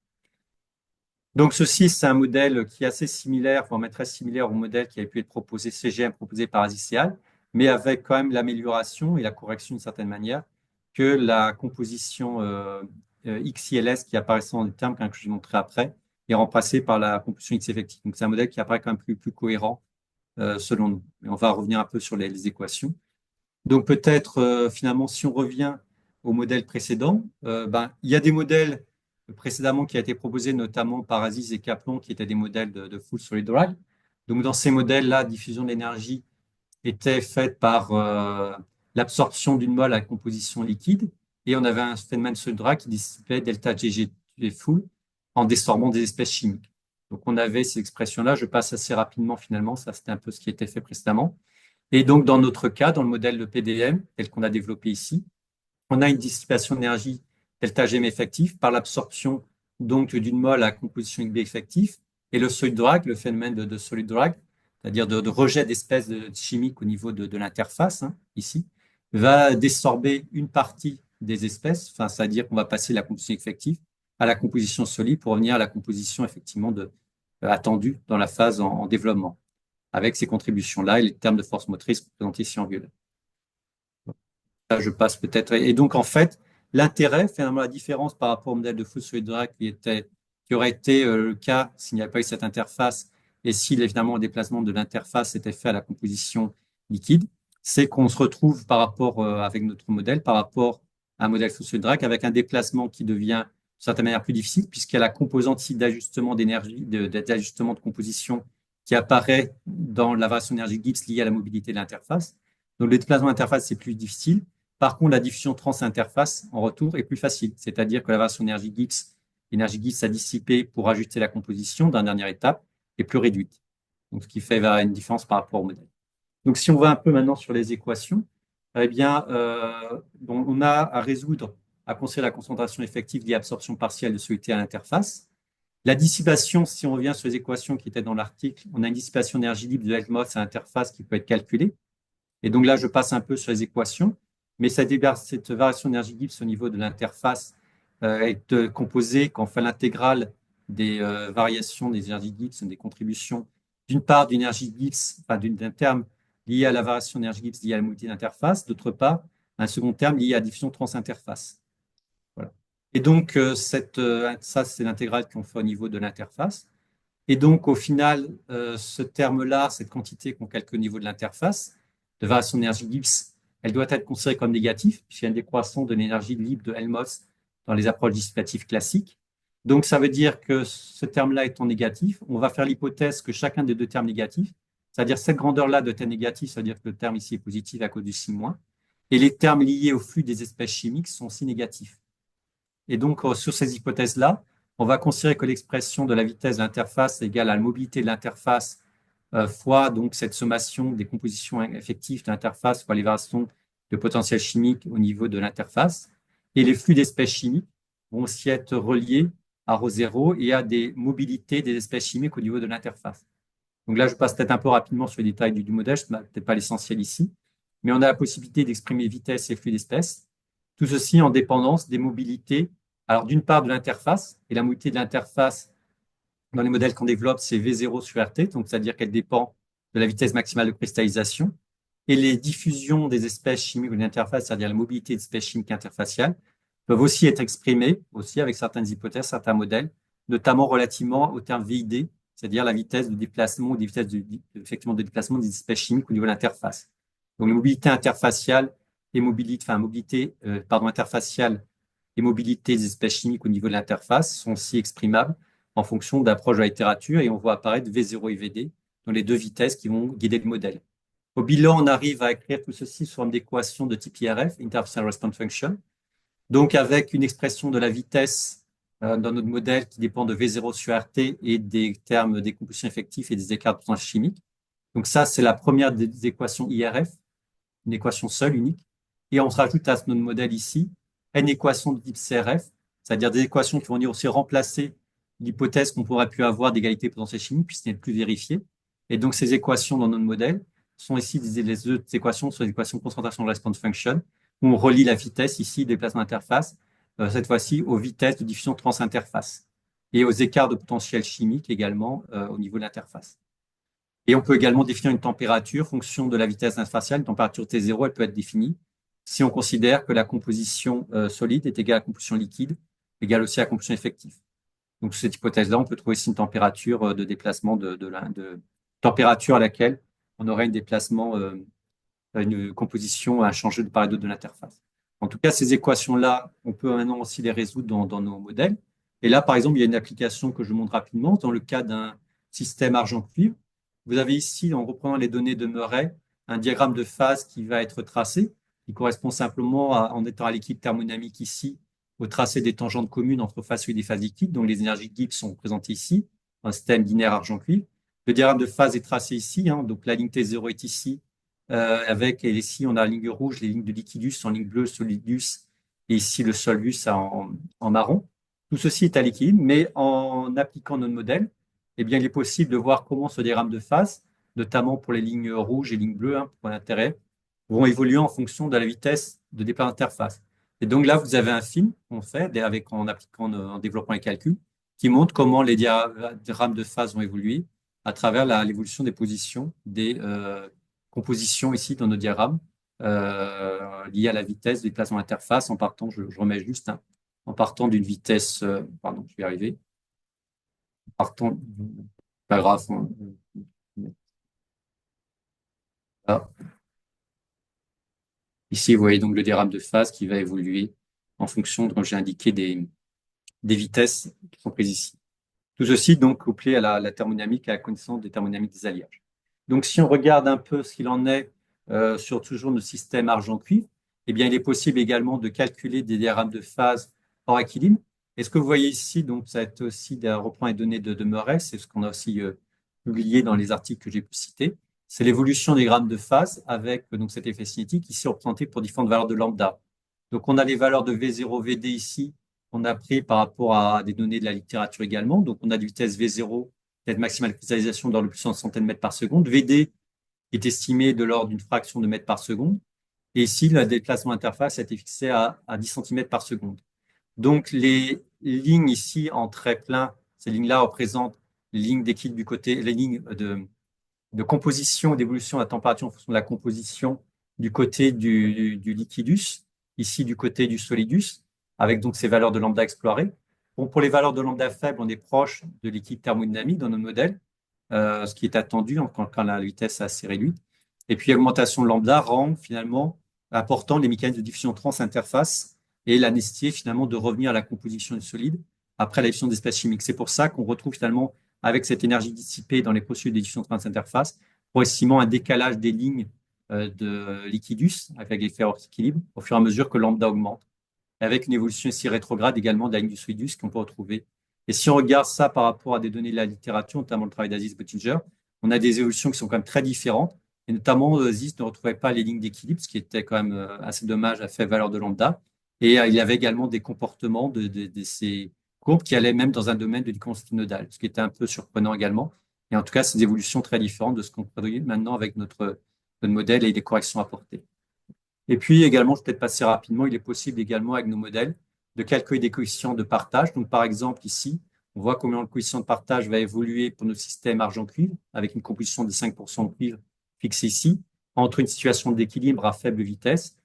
Donc, ceci, c'est un modèle qui est assez similaire, voire même très similaire au modèle qui avait pu être proposé, CGM proposé par Azicial, mais avec quand même l'amélioration et la correction d'une certaine manière que la composition XILS qui apparaissait dans le terme que je vais montrer après est remplacée par la composition X effective. Donc, c'est un modèle qui apparaît quand même plus cohérent selon nous. Et on va revenir un peu sur les équations. Donc, peut-être finalement, si on revient au modèle précédent, il y a des modèles précédemment qui a été proposé notamment par Aziz et Kaplan, qui étaient des modèles de full solid drag. Donc, dans ces modèles-là, la diffusion de l'énergie était faite par l'absorption d'une molle à composition liquide, et on avait un phénomène solid drag qui dissipait delta GG full en désorbant des espèces chimiques. Donc, on avait ces expressions-là. Je passe assez rapidement finalement. Ça, c'était un peu ce qui était fait précédemment. Et donc, dans notre cas, dans le modèle de PDM, tel qu'on a développé ici, on a une dissipation d'énergie delta GM effectif par l'absorption donc d'une molle à composition XB effectif et le solid drag, le phénomène de solid drag, c'est-à-dire de rejet d'espèces chimiques au niveau de l'interface, ici, va désorber une partie des espèces, enfin, c'est-à-dire qu'on va passer de la composition effective à la composition solide pour revenir à la composition effectivement attendue dans la phase en développement, avec ces contributions-là et les termes de force motrice représentés ici en violet. Là, je passe peut-être. Et donc, en fait, l'intérêt, finalement, la différence par rapport au modèle de fluide solide Dirac qui aurait été le cas s'il n'y avait pas eu cette interface et si évidemment le déplacement de l'interface était fait à la composition liquide, c'est qu'on se retrouve par rapport avec notre modèle, par rapport à un modèle fluide solide Dirac avec un déplacement qui devient de certaine manière plus difficile puisqu'il y a la composante ici d'ajustement d'énergie, d'ajustement de composition qui apparaît dans la variation d'énergie Gibbs liée à la mobilité de l'interface. Donc, le déplacement d'interface, c'est plus difficile. Par contre, la diffusion trans-interface en retour est plus facile, c'est-à-dire que la variation énergie Gibbs à dissiper pour ajuster la composition d'une dernière étape est plus réduite. Donc, ce qui fait une différence par rapport au modèle. Donc, si on va un peu maintenant sur les équations, eh bien, on a à résoudre, à considérer la concentration effective liée à l'absorption partielle de soluté à l'interface. La dissipation, si on revient sur les équations qui étaient dans l'article, on a une dissipation d'énergie libre de Helmholtz à l'interface qui peut être calculée. Et donc là, je passe un peu sur les équations. Mais cette variation d'énergie Gibbs au niveau de l'interface est composée, quand on fait l'intégrale des variations des énergies Gibbs, des contributions, d'une part d'une énergie Gibbs, enfin d'un terme lié à la variation d'énergie Gibbs liée à la mobilité d'interface, d'autre part, un second terme lié à la diffusion trans-interface. Voilà. Et donc, ça, c'est l'intégrale qu'on fait au niveau de l'interface. Et donc, au final, ce terme-là, cette quantité qu'on calcule au niveau de l'interface, de variation d'énergie Gibbs, elle doit être considérée comme négative, puisqu'il y a une décroissance de l'énergie libre de Helmholtz dans les approches dissipatives classiques. Donc, ça veut dire que ce terme-là étant négatif, on va faire l'hypothèse que chacun des deux termes négatifs, c'est-à-dire cette grandeur-là doit être négative, c'est-à-dire que le terme ici est positif à cause du sigma, et les termes liés au flux des espèces chimiques sont aussi négatifs. Et donc, sur ces hypothèses-là, on va considérer que l'expression de la vitesse de l'interface est égale à la mobilité de l'interface fois donc cette sommation des compositions effectives de l'interface fois les variations de potentiel chimique au niveau de l'interface. Et les flux d'espèces chimiques vont aussi être reliés à ρ0 et à des mobilités des espèces chimiques au niveau de l'interface. Donc là, je passe peut-être un peu rapidement sur les détails du modèle, ce n'est peut-être pas l'essentiel ici, mais on a la possibilité d'exprimer vitesse et flux d'espèces, tout ceci en dépendance des mobilités. Alors, d'une part, de l'interface, et la mobilité de l'interface dans les modèles qu'on développe, c'est V0 sur RT, donc c'est-à-dire qu'elle dépend de la vitesse maximale de cristallisation. Et les diffusions des espèces chimiques de l'interface, c'est-à-dire la mobilité des espèces chimiques interfaciales, peuvent aussi être exprimées, aussi avec certaines hypothèses, certains modèles, notamment relativement au terme VID, c'est-à-dire la vitesse de déplacement ou des vitesses effectivement de déplacement des espèces chimiques au niveau de l'interface. Donc, la mobilité interfaciale et interfaciale et mobilité des espèces chimiques au niveau de l'interface sont aussi exprimables en fonction d'approche de la littérature et on voit apparaître V0 et VD dans les deux vitesses qui vont guider le modèle. Au bilan, on arrive à écrire tout ceci sous forme d'équation de type IRF, Interfacial Response Function, donc avec une expression de la vitesse dans notre modèle qui dépend de V0 sur RT et des termes des compositions effectives et des écarts de potentiel chimique. Donc ça, c'est la première des équations IRF, une équation seule, unique. Et on se rajoute à notre modèle ici une équation de type CRF, c'est-à-dire des équations qui vont venir aussi remplacer l'hypothèse qu'on pourrait pu avoir d'égalité potentiel chimique puisqu'elle n'est plus vérifiée. Et donc, ces équations dans notre modèle sont ici les deux équations sur les équations de concentration de response function où on relie la vitesse ici, déplacement d'interface, cette fois-ci aux vitesses de diffusion trans-interface et aux écarts de potentiel chimique également au niveau de l'interface. Et on peut également définir une température, fonction de la vitesse interfaciale. Une température T0, elle peut être définie si on considère que la composition solide est égale à la composition liquide, égale aussi à la composition effective. Donc, sous cette hypothèse-là, on peut trouver ici une température de déplacement de température à laquelle on aurait un déplacement, une composition à changer de part et d'autre de l'interface. En tout cas, ces équations-là, on peut maintenant aussi les résoudre dans nos modèles. Et là, par exemple, il y a une application que je montre rapidement dans le cas d'un système argent-cuivre. Vous avez ici, en reprenant les données de Murray, un diagramme de phase qui va être tracé, qui correspond simplement, en étant à l'équilibre thermodynamique ici, au tracé des tangentes communes entre phase fluide et phase liquide, dont les énergies Gibbs sont représentées ici, un système binaire argent-cuivre. Le diagramme de phase est tracé ici, donc la ligne T0 est ici, et ici on a la ligne rouge, les lignes de liquidus en ligne bleue, solidus, et ici le solvus en marron. Tout ceci est à l'équilibre, mais en appliquant notre modèle, eh bien, il est possible de voir comment ce diagramme de phase, notamment pour les lignes rouges et lignes bleues, pour l'intérêt, vont évoluer en fonction de la vitesse de départ d'interface. Et donc là, vous avez un film qu'on fait en appliquant, en développant les calculs, qui montre comment les diagrammes de phase vont évoluer à travers l'évolution des positions des compositions ici dans nos diagrammes liées à la vitesse de déplacement d'interface en partant, je remets juste, hein, en partant d'une vitesse, pardon, je vais y arriver, partant, pas grave, voilà. Ici, vous voyez donc le diagramme de phase qui va évoluer en fonction, comme j'ai indiqué, des vitesses qui sont prises ici. Tout ceci donc couplé à la thermodynamique, à la connaissance des thermodynamiques des alliages. Donc, si on regarde un peu ce qu'il en est sur toujours nos systèmes argent-cuivre, eh bien, il est possible également de calculer des diagrammes de phase hors équilibre. Et ce que vous voyez ici, donc, ça va être aussi reprend les données de Murray, c'est ce qu'on a aussi publié dans les articles que j'ai pu citer. C'est l'évolution des diagrammes de phase avec donc cet effet cinétique ici représenté pour différentes valeurs de lambda. Donc, on a les valeurs de V0, VD ici qu'on a pris par rapport à des données de la littérature également. Donc, on a de vitesse V0, vitesse maximale de cristallisation dans le puissance centaine de mètres par seconde. VD est estimé de l'ordre d'une fraction de mètre par seconde. Et ici, le déplacement d'interface a été fixé à 10 cm par seconde. Donc, les lignes ici en trait plein, ces lignes-là représentent les lignes d'équilibre du côté, les lignes de composition et d'évolution à température en fonction de la composition du côté du liquidus, ici du côté du solidus, avec donc ces valeurs de lambda explorées. Bon, pour les valeurs de lambda faibles, on est proche de l'équilibre thermodynamique dans nos modèles, ce qui est attendu quand la vitesse est assez réduite. Et puis, l'augmentation de lambda rend finalement important les mécanismes de diffusion trans-interface et la nécessité finalement de revenir à la composition du solide après la diffusion d'espèces chimiques. C'est pour ça qu'on retrouve finalement avec cette énergie dissipée dans les processus de diffusion trans-interface, progressivement un décalage des lignes de liquidus avec l'effet hors équilibre au fur et à mesure que lambda augmente, avec une évolution ici rétrograde également de la ligne du solidus qu'on peut retrouver. Et si on regarde ça par rapport à des données de la littérature, notamment le travail d'Aziz Bottinger, on a des évolutions qui sont quand même très différentes. Et notamment, Aziz ne retrouvait pas les lignes d'équilibre, ce qui était quand même assez dommage à faible valeur de lambda. Et il y avait également des comportements de ces courbes qui allaient même dans un domaine de l'iconostine nodale, ce qui était un peu surprenant également. Et en tout cas, ces évolutions très différentes de ce qu'on produit maintenant avec notre modèle et les corrections apportées. Et puis également, je vais peut-être passer rapidement, il est possible également avec nos modèles de calculer des coefficients de partage. Donc par exemple ici, on voit comment le coefficient de partage va évoluer pour nos systèmes argent-cuivre avec une composition de 5% de cuivre fixée ici, entre une situation d'équilibre à faible vitesse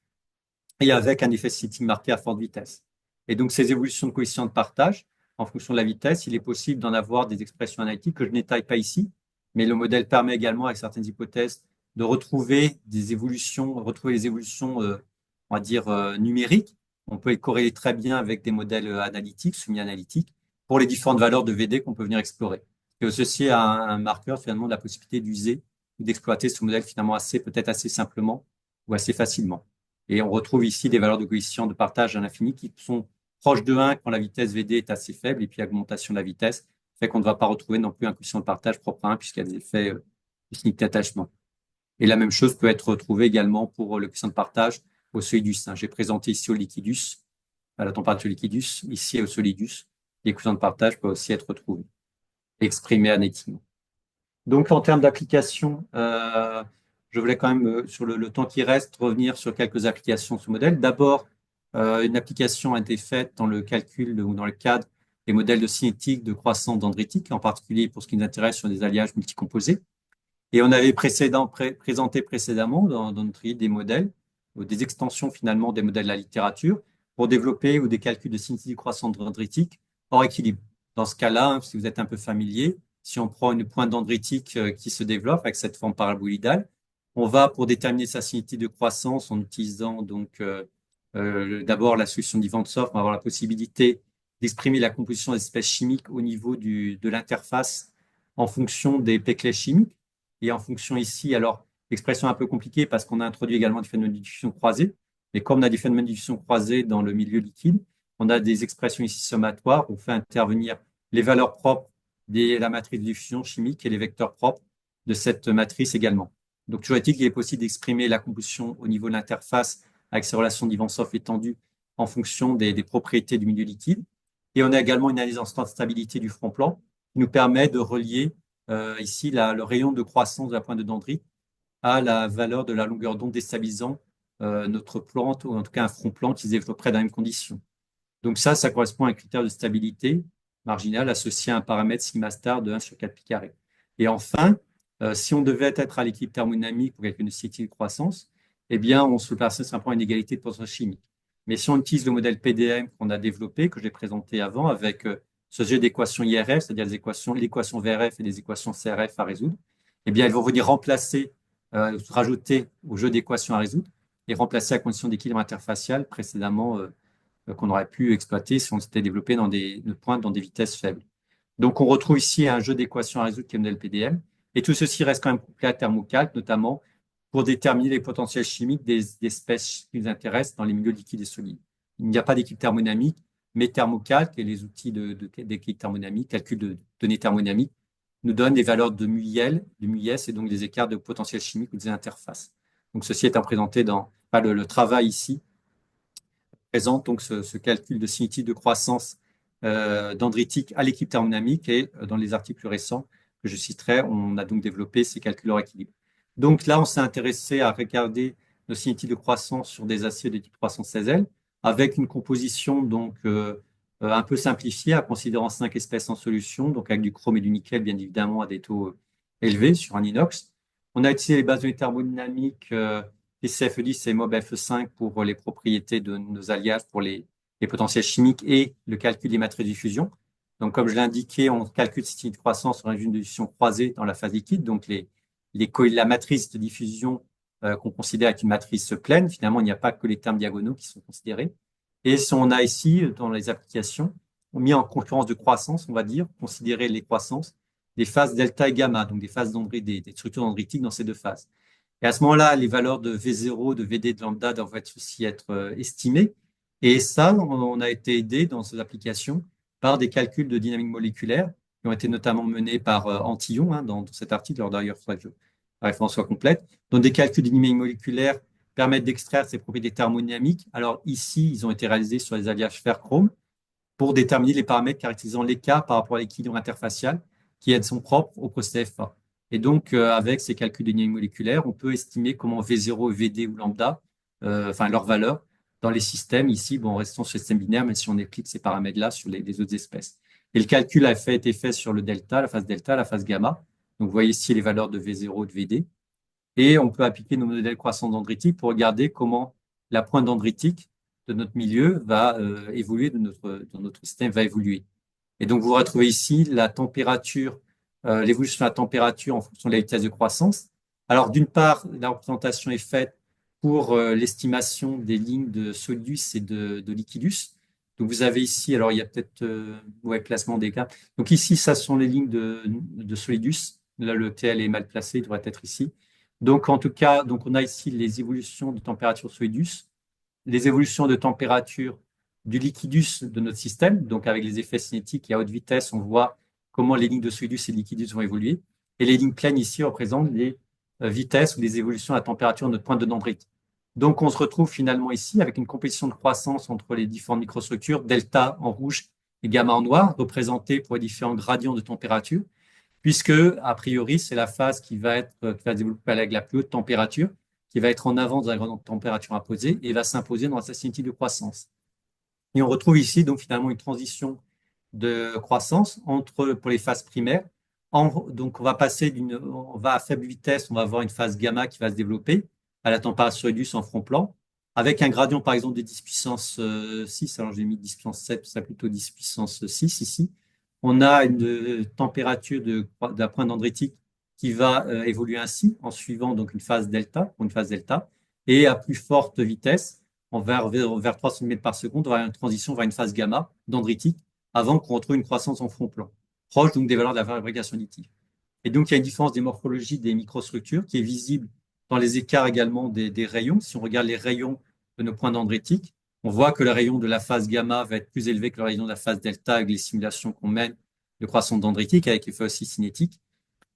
et avec un effet cinétique marqué à forte vitesse. Et donc ces évolutions de coefficient de partage, en fonction de la vitesse, il est possible d'en avoir des expressions analytiques que je n'étaille pas ici, mais le modèle permet également, avec certaines hypothèses, de retrouver des évolutions, retrouver les évolutions, on va dire, numériques. On peut les corréler très bien avec des modèles analytiques, semi-analytiques, pour les différentes valeurs de VD qu'on peut venir explorer. Et ceci a un marqueur finalement de la possibilité d'user ou d'exploiter ce modèle finalement assez, peut-être assez simplement ou assez facilement. Et on retrouve ici des valeurs de coefficient de partage à l'infini qui sont proches de 1 quand la vitesse VD est assez faible, et puis l'augmentation de la vitesse fait qu'on ne va pas retrouver non plus un coefficient de partage propre à 1 puisqu'il y a des effets de cycle d'attachement. Et la même chose peut être retrouvée également pour le coefficient de partage au solidus. J'ai présenté ici au liquidus, à la température liquidus, ici au solidus. Les coefficients de partage peuvent aussi être retrouvés, exprimés analytiquement. Donc, en termes d'application, je voulais quand même, sur le temps qui reste, revenir sur quelques applications de ce modèle. D'abord, une application a été faite dans le calcul ou dans le cadre des modèles de cinétique de croissance dendritique, en particulier pour ce qui nous intéresse sur des alliages multicomposés. Et on avait présenté précédemment dans notre guide des modèles, ou des extensions finalement des modèles de la littérature, pour développer ou des calculs de cinétique croissante dendritique hors équilibre. Dans ce cas-là, si vous êtes un peu familier, si on prend une pointe dendritique qui se développe avec cette forme paraboïdale, on va pour déterminer sa cinétique de croissance en utilisant donc d'abord la solution d'Ivantsov, on va avoir la possibilité d'exprimer la composition des espèces chimiques au niveau de l'interface en fonction des péclets chimiques et en fonction ici, alors l'expression est un peu compliquée parce qu'on a introduit également des phénomènes de diffusion croisés, mais comme on a des phénomènes de diffusion croisés dans le milieu liquide, on a des expressions ici sommatoires, on fait intervenir les valeurs propres de la matrice de diffusion chimique et les vecteurs propres de cette matrice également. Donc, toujours est-il qu'il est possible d'exprimer la composition au niveau de l'interface avec ces relations d'Ivantsov étendues en fonction des propriétés du milieu liquide. Et on a également une analyse en temps de stabilité du front-plan qui nous permet de relier ici le rayon de croissance de la pointe de dendrite à la valeur de la longueur d'onde déstabilisant notre plante, ou en tout cas un front plan qui se développerait dans les mêmes conditions. Donc ça correspond à un critère de stabilité marginale associé à un paramètre sigma star de 1 sur 4 pi carré. Et enfin, si on devait être à l'équilibre thermodynamique pour calculer une cinétique de croissance, eh bien, on se placerait simplement à une égalité de potentiel chimique. Mais si on utilise le modèle PDM qu'on a développé, que j'ai présenté avant, avec ce jeu d'équations IRF, c'est-à-dire l'équation VRF et les équations CRF à résoudre, eh bien, elles vont venir remplacer, rajouter au jeu d'équations à résoudre et remplacer la condition d'équilibre interfacial précédemment qu'on aurait pu exploiter si on s'était développé dans des points dans des vitesses faibles. Donc, on retrouve ici un jeu d'équations à résoudre qui est le modèle PDM. Et tout ceci reste quand même couplé à thermocalque, notamment pour déterminer les potentiels chimiques des espèces qui nous intéressent dans les milieux liquides et solides. Il n'y a pas d'équipe thermodynamique, mais thermocalque et les outils d'équipe thermodynamique, calcul de données thermodynamiques, nous donnent des valeurs de μIL, de μS et donc des écarts de potentiel chimique ou des interfaces. Donc, ceci étant présenté dans le travail ici présente donc ce calcul de cinétique de croissance dendritique à l'équipe thermodynamique et dans les articles plus récents que je citerai, on a donc développé ces calculs hors équilibre. Donc là, on s'est intéressé à regarder nos cinétiques de croissance sur des aciers de type 316L avec une composition donc un peu simplifiée en considérant 5 espèces en solution, donc avec du chrome et du nickel, bien évidemment, à des taux élevés sur un inox. On a utilisé les bases de thermodynamiques PCFE10 et MOB-FE5 pour les propriétés de nos alliages pour les potentiels chimiques et le calcul des matrices de diffusion. Donc, comme je l'ai indiqué, on calcule cette de croissance sur un régime de diffusion croisée dans la phase liquide. Donc, la matrice de diffusion qu'on considère être une matrice pleine, finalement, il n'y a pas que les termes diagonaux qui sont considérés. Et si on a ici, dans les applications, on mis en concurrence de croissance, on va dire, considérer les croissances des phases delta et gamma, donc des phases des structures dendritiques dans ces deux phases. Et à ce moment-là, les valeurs de V0, de VD, de lambda doivent aussi être estimées. Et ça, on a été aidé dans ces applications par des calculs de dynamique moléculaire qui ont été notamment menés par Antillon dans cet article. Alors d'ailleurs, il faudrait que la référence soit complète. Donc des calculs de dynamique moléculaire permettent d'extraire ces propriétés thermodynamiques. Alors ici, ils ont été réalisés sur les alliages fer-chrome pour déterminer les paramètres caractérisant l'écart par rapport à l'équilibre interfacial qui sont propres au processus FA. Et donc, avec ces calculs de dynamique moléculaire, on peut estimer comment V0, VD ou lambda, leur valeur dans les systèmes. Ici, bon, restons sur le système binaire, mais si on applique ces paramètres-là sur les autres espèces. Et le calcul a été fait sur le delta, la phase gamma. Donc, vous voyez ici les valeurs de V0 et de VD. Et on peut appliquer nos modèles croissants dendritiques pour regarder comment la pointe dendritique de notre milieu va évoluer, dans notre système va évoluer. Et donc, vous retrouvez ici la température, l'évolution de la température en fonction de la vitesse de croissance. Alors, d'une part, la représentation est faite pour l'estimation des lignes de solidus et de liquidus. Donc, vous avez ici, alors il y a peut-être placement des cas. Donc, ici, ça sont les lignes de solidus. Là, le TL est mal placé, il devrait être ici. Donc, en tout cas, donc on a ici les évolutions de température solidus, les évolutions de température du liquidus de notre système, donc avec les effets cinétiques et à haute vitesse, on voit comment les lignes de solidus et de liquidus vont évoluer. Et les lignes pleines ici représentent les vitesses ou les évolutions à température de notre pointe de dendrite. Donc, on se retrouve finalement ici avec une compétition de croissance entre les différentes microstructures, delta en rouge et gamma en noir, représentées pour les différents gradients de température, puisque, a priori, c'est la phase qui va développer avec la plus haute température, qui va être en avance dans la grande température imposée et va s'imposer dans sa cinétique de croissance. Et on retrouve ici, donc, finalement, une transition de croissance pour les phases primaires. Donc, on va à faible vitesse, on va avoir une phase gamma qui va se développer à la température réduite en front plan, avec un gradient, par exemple, de 10 puissance 6. Alors, j'ai mis 10 puissance 7, ça plutôt 10 puissance 6 ici. On a une température de la pointe dendritique qui va évoluer ainsi en suivant donc une phase delta, et à plus forte vitesse, vers 3 cm par seconde, on va avoir une transition vers une phase gamma dendritique avant qu'on retrouve une croissance en front plan, proche donc des valeurs de la fabrication additive. Et donc, il y a une différence des morphologies des microstructures qui est visible dans les écarts également des rayons. Si on regarde les rayons de nos points dendritiques, on voit que le rayon de la phase gamma va être plus élevé que le rayon de la phase delta avec les simulations qu'on mène de croissance dendritique avec effet aussi cinétique.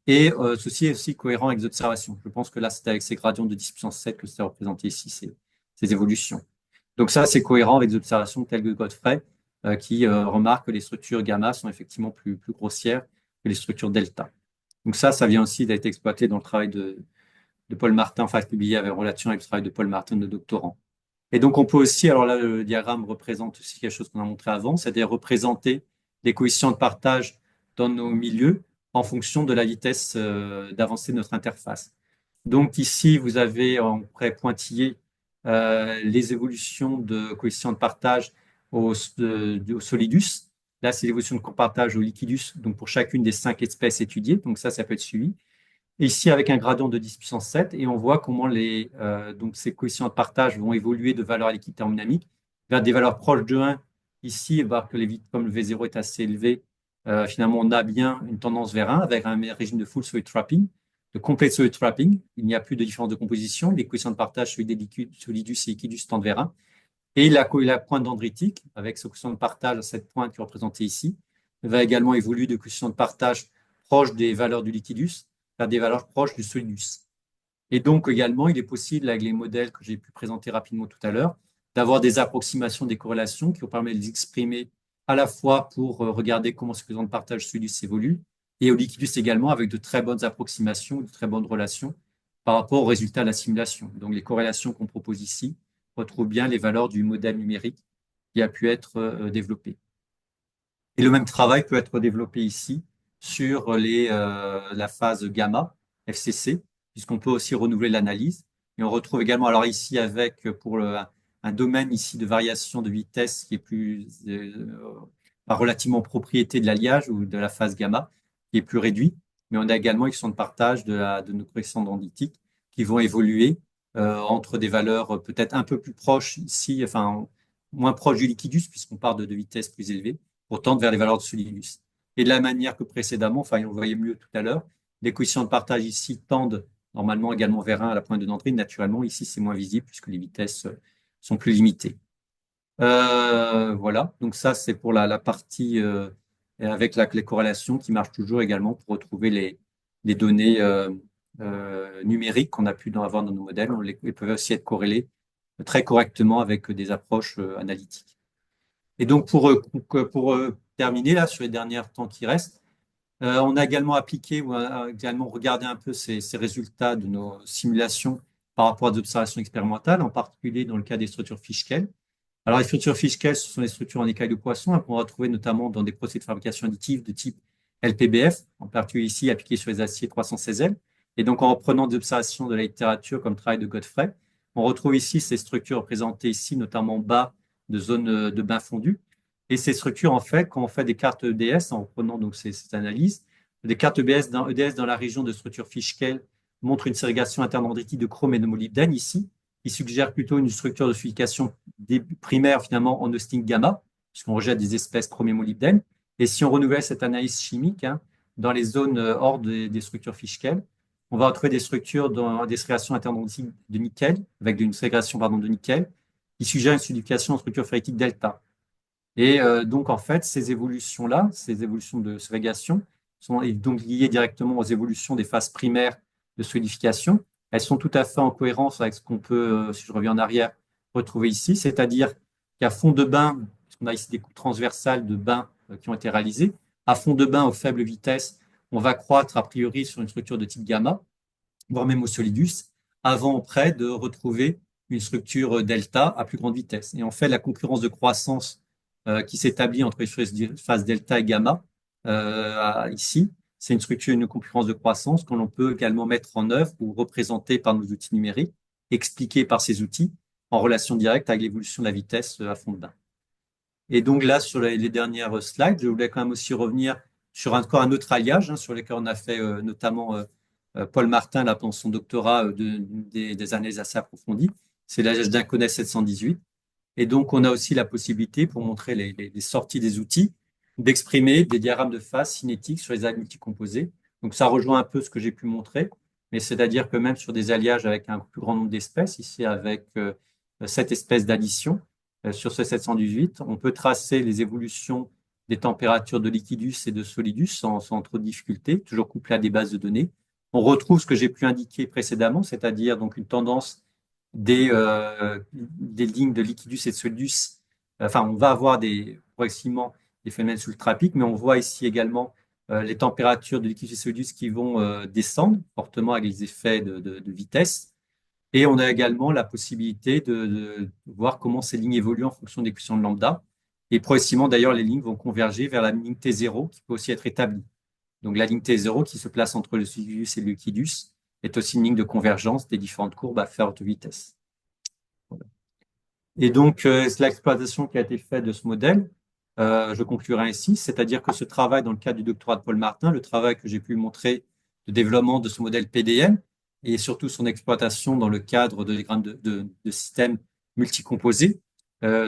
Et ceci est aussi cohérent avec les observations. Je pense que là, c'est avec ces gradients de 10 puissance 7 que c'est représenté ici, ces évolutions. Donc ça, c'est cohérent avec les observations telles que Godfrey, qui remarque que les structures gamma sont effectivement plus grossières que les structures delta. Donc ça vient aussi d'être exploité dans le travail de Paul Martin, enfin publié en relation avec le travail de Paul Martin, le doctorant. Et donc, on peut aussi, alors là, le diagramme représente aussi quelque chose qu'on a montré avant, c'est-à-dire représenter les coefficients de partage dans nos milieux en fonction de la vitesse d'avancée de notre interface. Donc, ici, vous avez en près pointillé les évolutions de coefficients de partage au solidus. Là, c'est l'évolution de partage au liquidus, donc pour chacune des 5 espèces étudiées. Donc, ça peut être suivi. Et ici, avec un gradient de 10 puissance 7, et on voit comment donc ces coefficients de partage vont évoluer de valeur à l'équilibre thermodynamique vers des valeurs proches de 1. Ici, voir que comme le V0 est assez élevé, finalement, on a bien une tendance vers 1 avec un régime de full solid trapping, de complete solid trapping. Il n'y a plus de différence de composition. Les coefficients de partage, celui des solidus et liquidus, tendent vers 1. Et la pointe dendritique, avec ce coefficient de partage, cette pointe qui est représentée ici, va également évoluer de coefficient de partage proche des valeurs du liquidus vers des valeurs proches du solidus. Et donc également, il est possible, avec les modèles que j'ai pu présenter rapidement tout à l'heure, d'avoir des approximations des corrélations qui vont permettre de les exprimer à la fois pour regarder comment ce coefficient de partage solidus évolue, et au liquidus également avec de très bonnes approximations, de très bonnes relations par rapport aux résultats de la simulation. Donc les corrélations qu'on propose ici retrouvent bien les valeurs du modèle numérique qui a pu être développé. Et le même travail peut être développé ici sur la phase gamma, FCC, puisqu'on peut aussi renouveler l'analyse. Et on retrouve également, alors ici, avec un domaine ici de variation de vitesse qui est plus relativement propriété de l'alliage ou de la phase gamma, qui est plus réduit. Mais on a également une de partage de nos coefficients dendritiques qui vont évoluer entre des valeurs peut-être un peu plus proches ici, enfin moins proches du liquidus, puisqu'on part de vitesses plus élevées pour tendre vers les valeurs de solidus. Et de la manière que précédemment, enfin, on le voyait mieux tout à l'heure, les coefficients de partage ici tendent normalement également vers 1 à la pointe de Dendrine. Naturellement, ici, c'est moins visible puisque les vitesses sont plus limitées. Voilà, donc ça, c'est pour la partie avec les corrélations qui marchent toujours également pour retrouver les données numériques qu'on a pu avoir dans nos modèles. Elles peuvent aussi être corrélées très correctement avec des approches analytiques. Et donc, pour terminer là, sur les derniers temps qui restent, on a également appliqué ou a également regardé un peu ces résultats de nos simulations par rapport à des observations expérimentales, en particulier dans le cas des structures Fischl. Alors, les structures Fischl, ce sont les structures en écailles de poisson qu'on va retrouver notamment dans des procédés de fabrication additive de type LPBF, en particulier ici appliqués sur les aciers 316L. Et donc, en reprenant des observations de la littérature comme le travail de Godfrey, on retrouve ici ces structures représentées ici, notamment bas de zones de bain fondu. Et ces structures, en fait, quand on fait des cartes EDS, en reprenant donc cette analyse, des cartes EDS dans la région de structure Fischl montrent une ségrégation interdendritique de chrome et de molybdène ici, qui suggère plutôt une structure de fluidification primaire finalement en hosting gamma, puisqu'on rejette des espèces chrome et molybdène. Et si on renouvelle cette analyse chimique dans les zones hors des structures Fischl, on va retrouver des structures dans des ségrégations interdendritiques de nickel, avec une ségrégation de nickel, qui suggère une fluidification en structure ferritique delta. Et donc, en fait, ces évolutions-là, ces évolutions de ségrégation, sont donc liées directement aux évolutions des phases primaires de solidification. Elles sont tout à fait en cohérence avec ce qu'on peut, si je reviens en arrière, retrouver ici, c'est-à-dire qu'à fond de bain, puisqu'on a ici des coupes transversales de bain qui ont été réalisées, à fond de bain aux faibles vitesses, on va croître a priori sur une structure de type gamma, voire même au solidus, avant après de retrouver une structure delta à plus grande vitesse. Et en fait, la concurrence de croissance qui s'établit entre les phases delta et gamma, ici, c'est une structure, une concurrence de croissance que l'on peut également mettre en œuvre ou représenter par nos outils numériques, expliquer par ces outils en relation directe avec l'évolution de la vitesse à fond de bain. Et donc là, sur les dernières slides, je voulais quand même aussi revenir sur encore un autre alliage sur lequel on a fait notamment Paul Martin là, pendant son doctorat des analyses assez approfondies. C'est l'alliage d'Inconel 718. Et donc, on a aussi la possibilité, pour montrer les sorties des outils, d'exprimer des diagrammes de phase cinétiques sur les alliages multicomposés. Donc, ça rejoint un peu ce que j'ai pu montrer, mais c'est-à-dire que même sur des alliages avec un plus grand nombre d'espèces, ici avec 7 espèces d'addition, sur ce 718, on peut tracer les évolutions des températures de liquidus et de solidus sans trop de difficulté, toujours couplé à des bases de données. On retrouve ce que j'ai pu indiquer précédemment, c'est-à-dire donc une tendance des lignes de liquidus et de solidus. Enfin, on va avoir progressivement des phénomènes sous le trapic, mais on voit ici également les températures de liquide solide qui vont descendre fortement avec les effets de vitesse. Et on a également la possibilité de voir comment ces lignes évoluent en fonction des équations de lambda. Et progressivement, d'ailleurs, les lignes vont converger vers la ligne T0 qui peut aussi être établie. Donc la ligne T0 qui se place entre le solidus et le liquidus est aussi une ligne de convergence des différentes courbes à forte vitesse. Voilà. Et donc, c'est l'exploitation qui a été faite de ce modèle. Je conclurai ainsi, c'est-à-dire que ce travail dans le cadre du doctorat de Paul Martin, le travail que j'ai pu montrer de développement de ce modèle PDM et surtout son exploitation dans le cadre de diagrammes de systèmes multicomposés,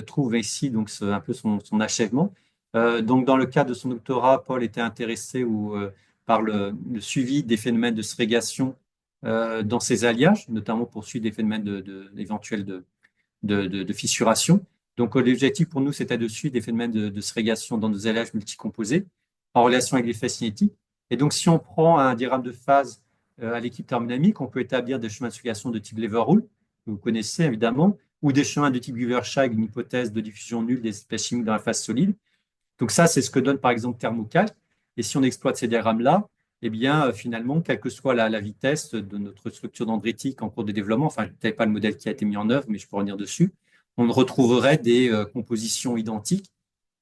trouve ici donc un peu son achèvement. Donc, dans le cadre de son doctorat, Paul était intéressé par le suivi des phénomènes de ségrégation dans ces alliages, notamment pour suivre des phénomènes éventuels de fissuration. Donc, l'objectif pour nous, c'était de suivre des phénomènes de ségrégation dans nos alliages multicomposés en relation avec l'effet cinétique. Et donc, si on prend un diagramme de phase à l'équipe thermodynamique, on peut établir des chemins de ségrégation de type Lever-Hall, que vous connaissez évidemment, ou des chemins de type Weaver-Shag, une hypothèse de diffusion nulle des espèces chimiques dans la phase solide. Donc ça, c'est ce que donne par exemple Thermocalc. Et si on exploite ces diagrammes-là, eh bien, finalement, quelle que soit la vitesse de notre structure dendritique en cours de développement, enfin, je ne savais pas le modèle qui a été mis en œuvre, mais je peux revenir dessus, on retrouverait des compositions identiques,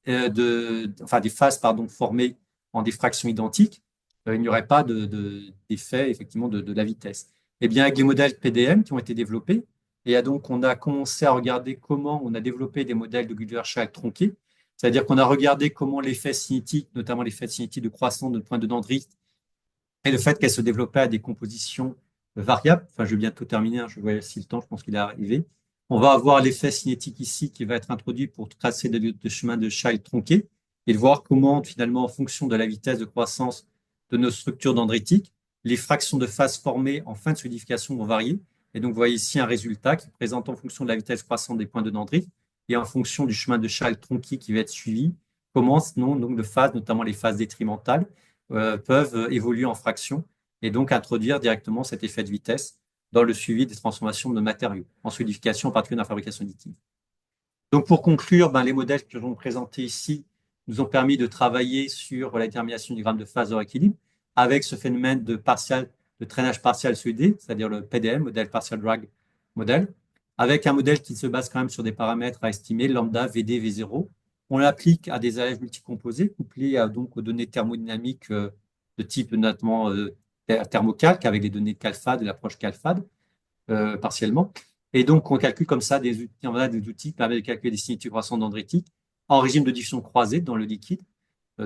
enfin des phases pardon, formées en des fractions identiques. Il n'y aurait pas d'effet effectivement de la vitesse. Eh bien, avec les modèles PDM qui ont été développés, et donc on a commencé à regarder comment on a développé des modèles de Guilbert-Chac tronqués, c'est-à-dire qu'on a regardé comment l'effet cinétique, notamment l'effet cinétique de croissance de point de dendrite, et le fait qu'elle se développait à des compositions variables. Enfin, je vais bientôt terminer, hein, je vois si le temps, je pense qu'il est arrivé. On va avoir l'effet cinétique ici qui va être introduit pour tracer des chemins de Child tronqués et de voir comment, finalement, en fonction de la vitesse de croissance de nos structures dendritiques, les fractions de phase formées en fin de solidification vont varier. Et donc, vous voyez ici un résultat qui présente en fonction de la vitesse croissante des points de dendrite et en fonction du chemin de Child tronqué qui va être suivi, comment, sinon, donc, de phases, notamment les phases détrimentales, peuvent évoluer en fractions et donc introduire directement cet effet de vitesse dans le suivi des transformations de matériaux, en solidification, en particulier dans la fabrication additive. Donc, pour conclure, les modèles que je vais vous présenter ici nous ont permis de travailler sur la détermination du gramme de phase hors équilibre avec ce phénomène de traînage partiel solidé, c'est-à-dire le PDM, modèle partial drag model, avec un modèle qui se base quand même sur des paramètres à estimer, lambda, VD, V0. On l'applique à des alliages multicomposés couplés donc aux données thermodynamiques de type notamment thermocalque avec les données de Calfad et l'approche Calfad partiellement. Et donc, on calcule comme ça des outils, on a des outils qui permettent de calculer des signatures croissantes dendritiques en régime de diffusion croisée dans le liquide,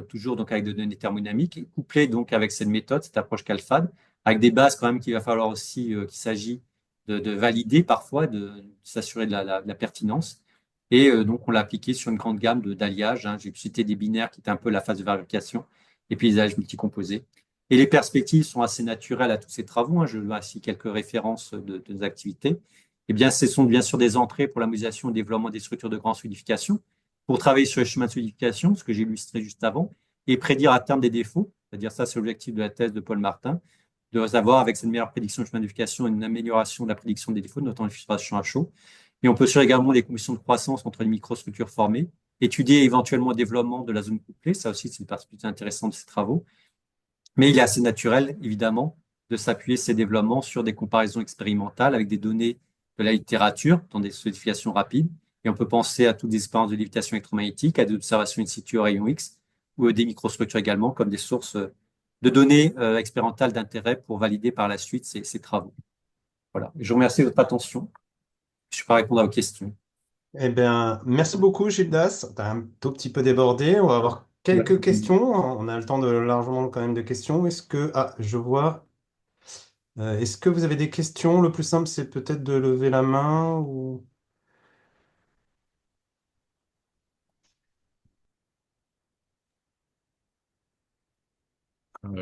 toujours donc avec des données thermodynamiques, couplées donc avec cette méthode, cette approche CalFAD, avec des bases quand même qu'il va falloir aussi qu'il s'agit de valider parfois, de s'assurer de la pertinence. Et donc, on l'a appliqué sur une grande gamme d'alliages. Hein. J'ai cité des binaires qui étaient un peu la phase de vérification, et puis les alliages multicomposés. Et les perspectives sont assez naturelles à tous ces travaux. Hein. Je vois ici quelques références de nos activités. Eh bien, ce sont bien sûr des entrées pour la modélisation et le développement des structures de grande solidification, pour travailler sur les chemins de solidification, ce que j'ai illustré juste avant, et prédire à terme des défauts. C'est-à-dire ça, c'est l'objectif de la thèse de Paul Martin, de savoir avec cette meilleure prédiction de chemin de solidification une amélioration de la prédiction des défauts, notamment les filtrations à chaud. Et on peut sur également les conditions de croissance entre les microstructures formées, étudier éventuellement le développement de la zone couplée. Ça aussi, c'est une perspective intéressante de ces travaux. Mais il est assez naturel, évidemment, de s'appuyer ces développements sur des comparaisons expérimentales avec des données de la littérature dans des solidifications rapides. Et on peut penser à toutes les expériences de lévitation électromagnétique, à des observations in situ à rayon X, ou des microstructures également, comme des sources de données expérimentales d'intérêt pour valider par la suite ces travaux. Voilà. Je vous remercie de votre attention. Je peux répondre à vos questions. Eh bien, merci beaucoup, Gildas. Tu as un tout petit peu débordé. On va avoir quelques questions. On a le temps de largement quand même de questions. Je vois. Est-ce que vous avez des questions? Le plus simple, c'est peut-être de lever la main ou...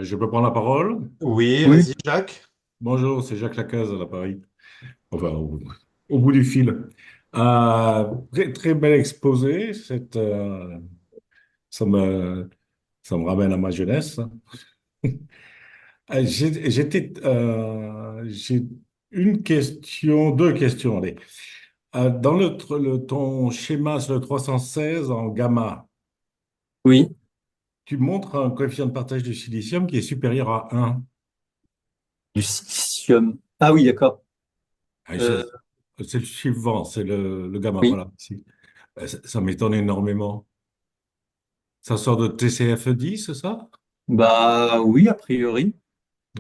Je peux prendre la parole? Oui, Oui, vas-y, Jacques. Bonjour, c'est Jacques Lacaze à l'appareil. Enfin, au bout du fil. Très, très bel exposé. Ça me, ça me ramène à ma jeunesse. J'ai une question, deux questions, allez. Dans ton schéma sur le 316 en gamma, oui. tu montres un coefficient de partage du silicium qui est supérieur à 1. Du silicium. Ah oui, d'accord. Ah, Euh, c'est le suivant, c'est le gamma, oui. voilà. Ça m'étonne énormément. Ça sort de TCF10, c'est ça? Bah oui, a priori.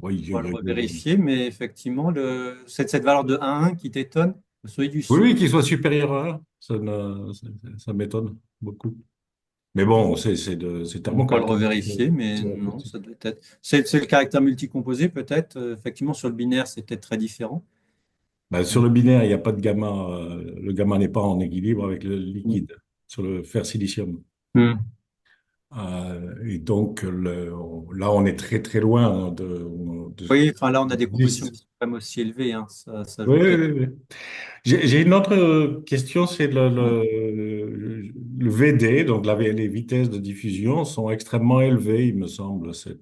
Oui, On va le revérifier, mais effectivement, cette valeur de 1,1 qui t'étonne, celui du oui, sud. oui, qu'il soit supérieur à 1, ça m'étonne beaucoup. Mais bon, c'est On va le thermocalcul. revérifier, mais non, ça doit être. C'est le caractère multicomposé, peut-être. Effectivement, sur le binaire, c'est peut-être très différent. Ben, sur le binaire, il n'y a pas de gamma. Le gamma n'est pas en équilibre avec le liquide sur le fer silicium. Hmm. Et donc, là, on est très, très loin de Oui, enfin là, on a des propositions 10. qui sont quand même aussi élevées, hein. Ça Oui, joue oui, peut-être. oui, oui. J'ai une autre question, c'est Ouais. le VD, donc les vitesses de diffusion sont extrêmement élevées, il me semble. Enfin,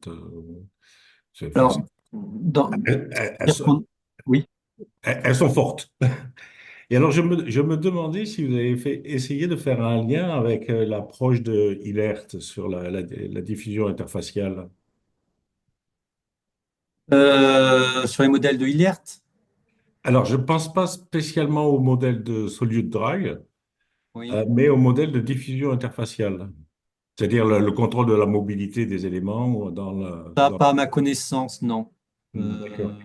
Alors, dans, elles dire sont qu'on- oui. elles sont fortes. Et alors, je me demandais si vous avez essayé de faire un lien avec l'approche de Hilert sur la diffusion interfaciale. Sur les modèles de Hilliard, Alors, je ne pense pas spécialement au modèle de Solute Drive, oui. mais au modèle de diffusion interfaciale, c'est-à-dire le contrôle de la mobilité des éléments Pas à ma connaissance, non. D'accord. Euh,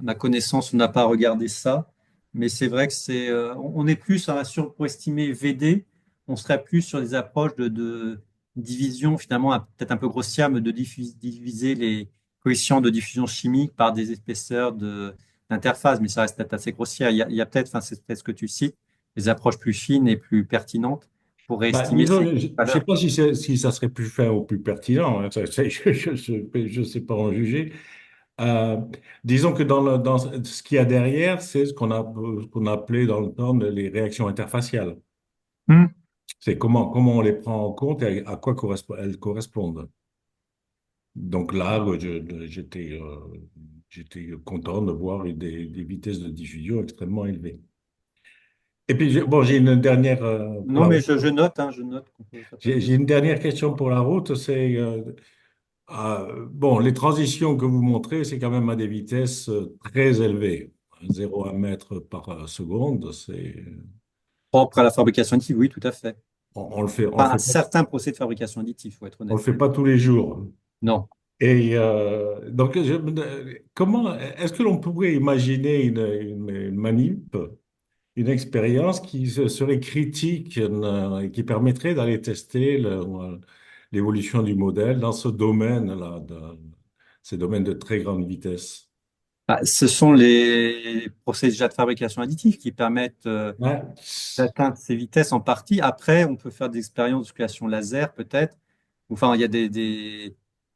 à ma connaissance, on n'a pas regardé ça. Mais c'est vrai que on est plus, hein, pour estimer VD, on serait plus sur des approches de division, finalement, peut-être un peu grossière, mais de diviser les coefficients de diffusion chimique par des épaisseurs d'interface. Mais ça reste peut-être assez grossière. Il y a peut-être, enfin, c'est peut-être ce que tu cites, des approches plus fines et plus pertinentes pour Bah, estimer disons, ces je ne sais valeurs. pas si ça serait plus fin ou plus pertinent, hein, je sais pas en juger. Euh, disons que dans ce qu'il y a derrière, c'est ce qu'on appelait dans le temps les réactions interfaciales. Hmm. C'est comment on les prend en compte et à quoi elles correspondent. Donc là, j'étais content de voir des vitesses de diffusion extrêmement élevées. Et puis, bon, j'ai une dernière pour Non, la mais route. je note, hein, je note qu'on peut faire J'ai une dernière question pour la route, c'est bon, les transitions que vous montrez, c'est quand même à des vitesses très élevées. 0,1 mètre par seconde, propre à la fabrication additive, oui, tout à fait. on le Enfin, un fait pas, certain procédé de fabrication additive, il faut être on le honnête. fait pas tous les jours. Non. Et donc, comment est-ce que l'on pourrait imaginer une manip, une expérience qui serait critique et qui permettrait d'aller tester l'évolution du modèle dans ce domaine-là, ces domaines de très grande vitesse? Bah, ce sont les procédés déjà de fabrication additive qui permettent Ouais. d'atteindre ces vitesses en partie. Après, on peut faire des expériences de simulation laser, peut-être. Enfin, il y a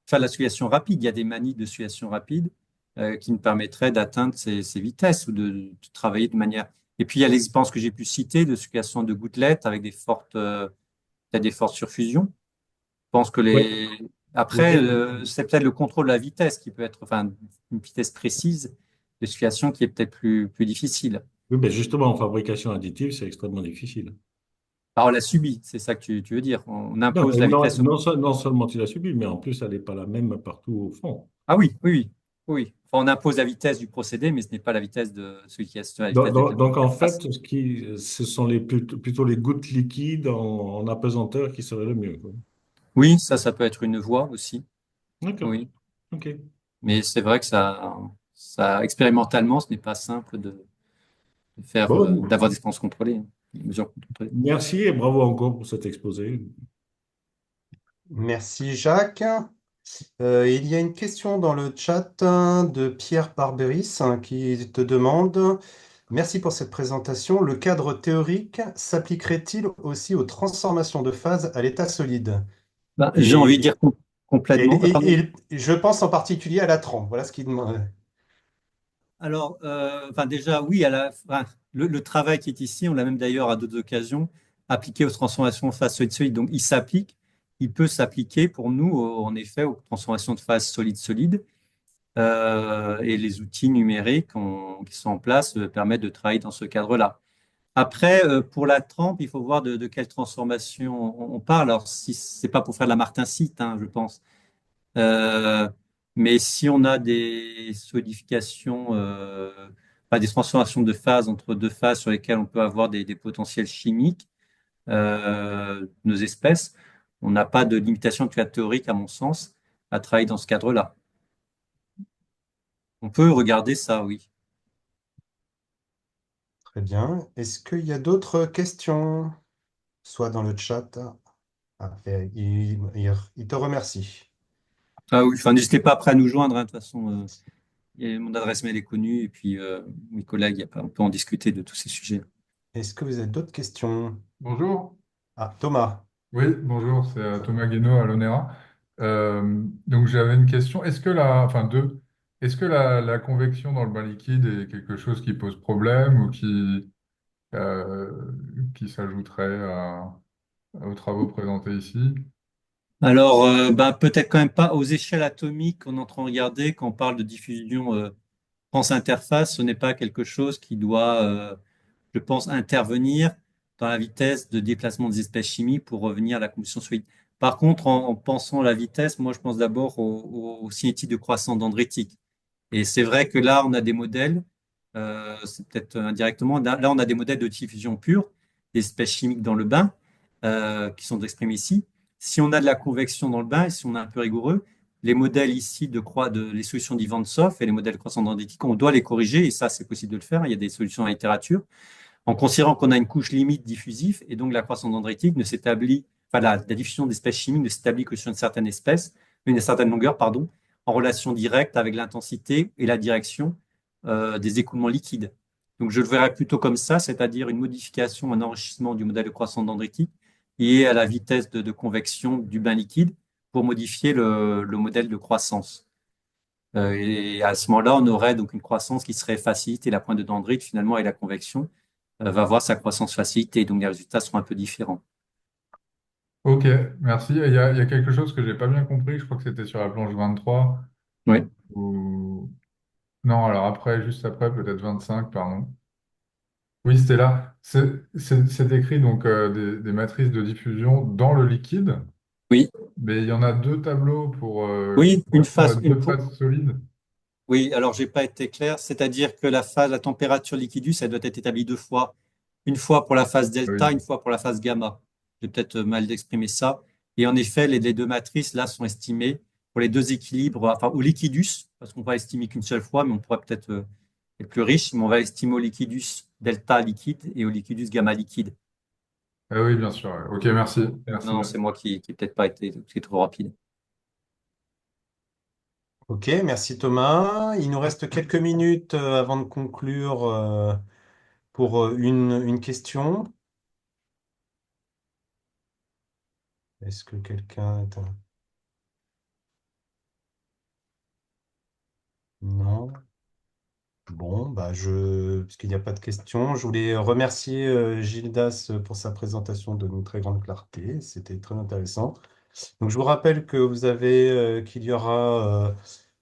faire de la simulation rapide. Il y a des manies de simulation rapide qui nous permettraient d'atteindre ces vitesses ou de travailler de manière. Et puis, il y a l'expérience que j'ai pu citer de simulation de gouttelettes avec peut-être des fortes surfusions. Pense que Oui, après, oui. c'est peut-être le contrôle de la vitesse qui peut être, enfin, une vitesse précise de situation qui est peut-être plus difficile. Oui, mais justement, en fabrication additive, c'est extrêmement difficile. Alors, on l'a subi, c'est ça que tu veux dire. On Non, impose la vitesse. non seulement tu l'as subi, mais en plus, elle n'est pas la même partout au fond. Ah oui, oui, oui, oui. Enfin, on impose la vitesse du procédé, mais ce n'est pas la vitesse de celui qui est la vitesse de En l'interface. fait, ce sont plutôt les gouttes liquides en apesanteur qui seraient le mieux, quoi. Oui, ça peut être une voie aussi. D'accord. Oui, OK. mais c'est vrai que expérimentalement, ce n'est pas simple de faire, Bon, d'avoir des distances contrôlées, hein, des mesures contrôlées. merci et bravo encore pour cet exposé. Merci Jacques. Il y a une question dans le chat de Pierre Barberis qui te demande, merci pour cette présentation. Le cadre théorique s'appliquerait-il aussi aux transformations de phase à l'état solide? Ben, j'ai envie de Et, dire complètement. Pardon. je pense en particulier à la trempe. Voilà ce qu'il demande. Alors, enfin déjà, oui, enfin, le travail qui est ici, on l'a même d'ailleurs à d'autres occasions, appliqué aux transformations de phase solide-solide. Donc, il peut s'appliquer pour nous, en effet, aux transformations de phase solide-solide. Et les outils numériques qui sont en place permettent de travailler dans ce cadre-là. Après, pour la trempe, il faut voir de quelle transformation on parle. Alors, si c'est pas pour faire de la martensite, hein, je pense. Euh, mais si on a des solidifications, pas des transformations de phase entre deux phases sur lesquelles on peut avoir des potentiels chimiques, nos espèces, on n'a pas de limitation en tout cas théorique, à mon sens, à travailler dans ce cadre-là. On peut regarder ça, oui. Très bien. Est-ce qu'il y a d'autres questions? Soit dans le chat. Ah, et il te remercie. Ah oui, enfin, n'hésitez pas après à nous joindre, hein, de toute façon, mon adresse mail est connue, et puis mes collègues, on peut en discuter de tous ces sujets. Est-ce que vous avez d'autres questions? Bonjour, Ah, Thomas. oui, bonjour, c'est Thomas Guénaud à l'ONERA. Donc j'avais une question, enfin deux, est-ce que la convection dans le bain liquide est quelque chose qui pose problème ou qui s'ajouterait aux travaux présentés ici? Alors, ben, peut-être quand même pas aux échelles atomiques qu'on est en train de regarder quand on parle de diffusion transinterface, ce n'est pas quelque chose qui doit, je pense, intervenir dans la vitesse de déplacement des espèces chimiques pour revenir à la combustion solide. Par contre, en pensant à la vitesse, moi je pense d'abord aux cinétiques de croissance dendritique. Et c'est vrai que là, on a des modèles, c'est peut-être indirectement, là, on a des modèles de diffusion pure, des espèces chimiques dans le bain, qui sont exprimés ici. Si on a de la convection dans le bain, et si on est un peu rigoureux, les modèles ici les solutions d'Ivantsov et les modèles croissants dendritiques, on doit les corriger, et ça, c'est possible de le faire. Il y a des solutions à littérature, en considérant qu'on a une couche limite diffusive, et donc la croissance dendritique ne s'établit, enfin, la diffusion d'espèces chimiques ne s'établit que sur une certaine espèce, une certaine longueur, pardon, en relation directe avec l'intensité et la direction des écoulements liquides. Donc, je le verrais plutôt comme ça, c'est-à-dire une modification, un enrichissement du modèle de croissance dendritique lié à la vitesse de convection du bain liquide pour modifier le modèle de croissance. Et à ce moment-là, on aurait donc une croissance qui serait facilitée. La pointe de dendrite, finalement, et la convection va voir sa croissance facilitée. Donc, les résultats seront un peu différents. Ok, merci. Et il y a quelque chose que j'ai pas bien compris, je crois que c'était sur la planche 23 Oui. ou... Non, alors après, juste après, peut-être 25, pardon. Oui, c'était là. C'est écrit donc des matrices de diffusion dans le liquide, Oui. mais il y en a deux tableaux qui Oui, correspondent à deux phases solides. oui, alors j'ai pas été clair, c'est-à-dire que la température liquidus, elle doit être établie deux fois. Une fois pour la phase delta, Oui. une fois pour la phase gamma. J'ai peut-être mal exprimé ça. Et en effet, les deux matrices, là, sont estimées pour les deux équilibres, enfin, au liquidus, parce qu'on va estimer qu'une seule fois, mais on pourrait peut-être être plus riche, mais on va estimer au liquidus delta liquide et au liquidus gamma liquide. Ah oui, bien sûr. Ouais. Ok, merci. Merci Non, non, bien. c'est moi qui peut-être pas été, qui est trop rapide. Ok, merci Thomas. Il nous reste quelques minutes avant de conclure pour une question. Est-ce que quelqu'un est Non. Bon, puisqu'il n'y a pas de questions, je voulais remercier Gildas pour sa présentation de très grande clarté. C'était très intéressant. Donc, je vous rappelle que qu'il y aura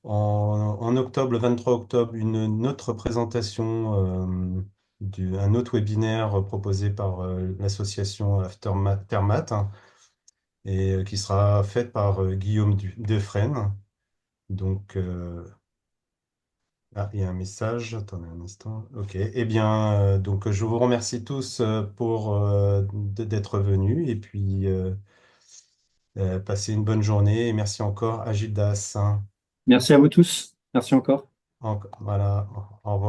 en octobre, le 23 octobre, une autre présentation, un autre webinaire proposé par l'association Aftermath Thermat, hein, et qui sera faite par Guillaume Defresne. Donc, il y a un message. Attendez un instant. Ok. Eh bien, donc, je vous remercie tous pour d'être venus et puis passez une bonne journée et merci encore à Gildas, hein. Merci à vous tous. Merci encore. Voilà. Au revoir.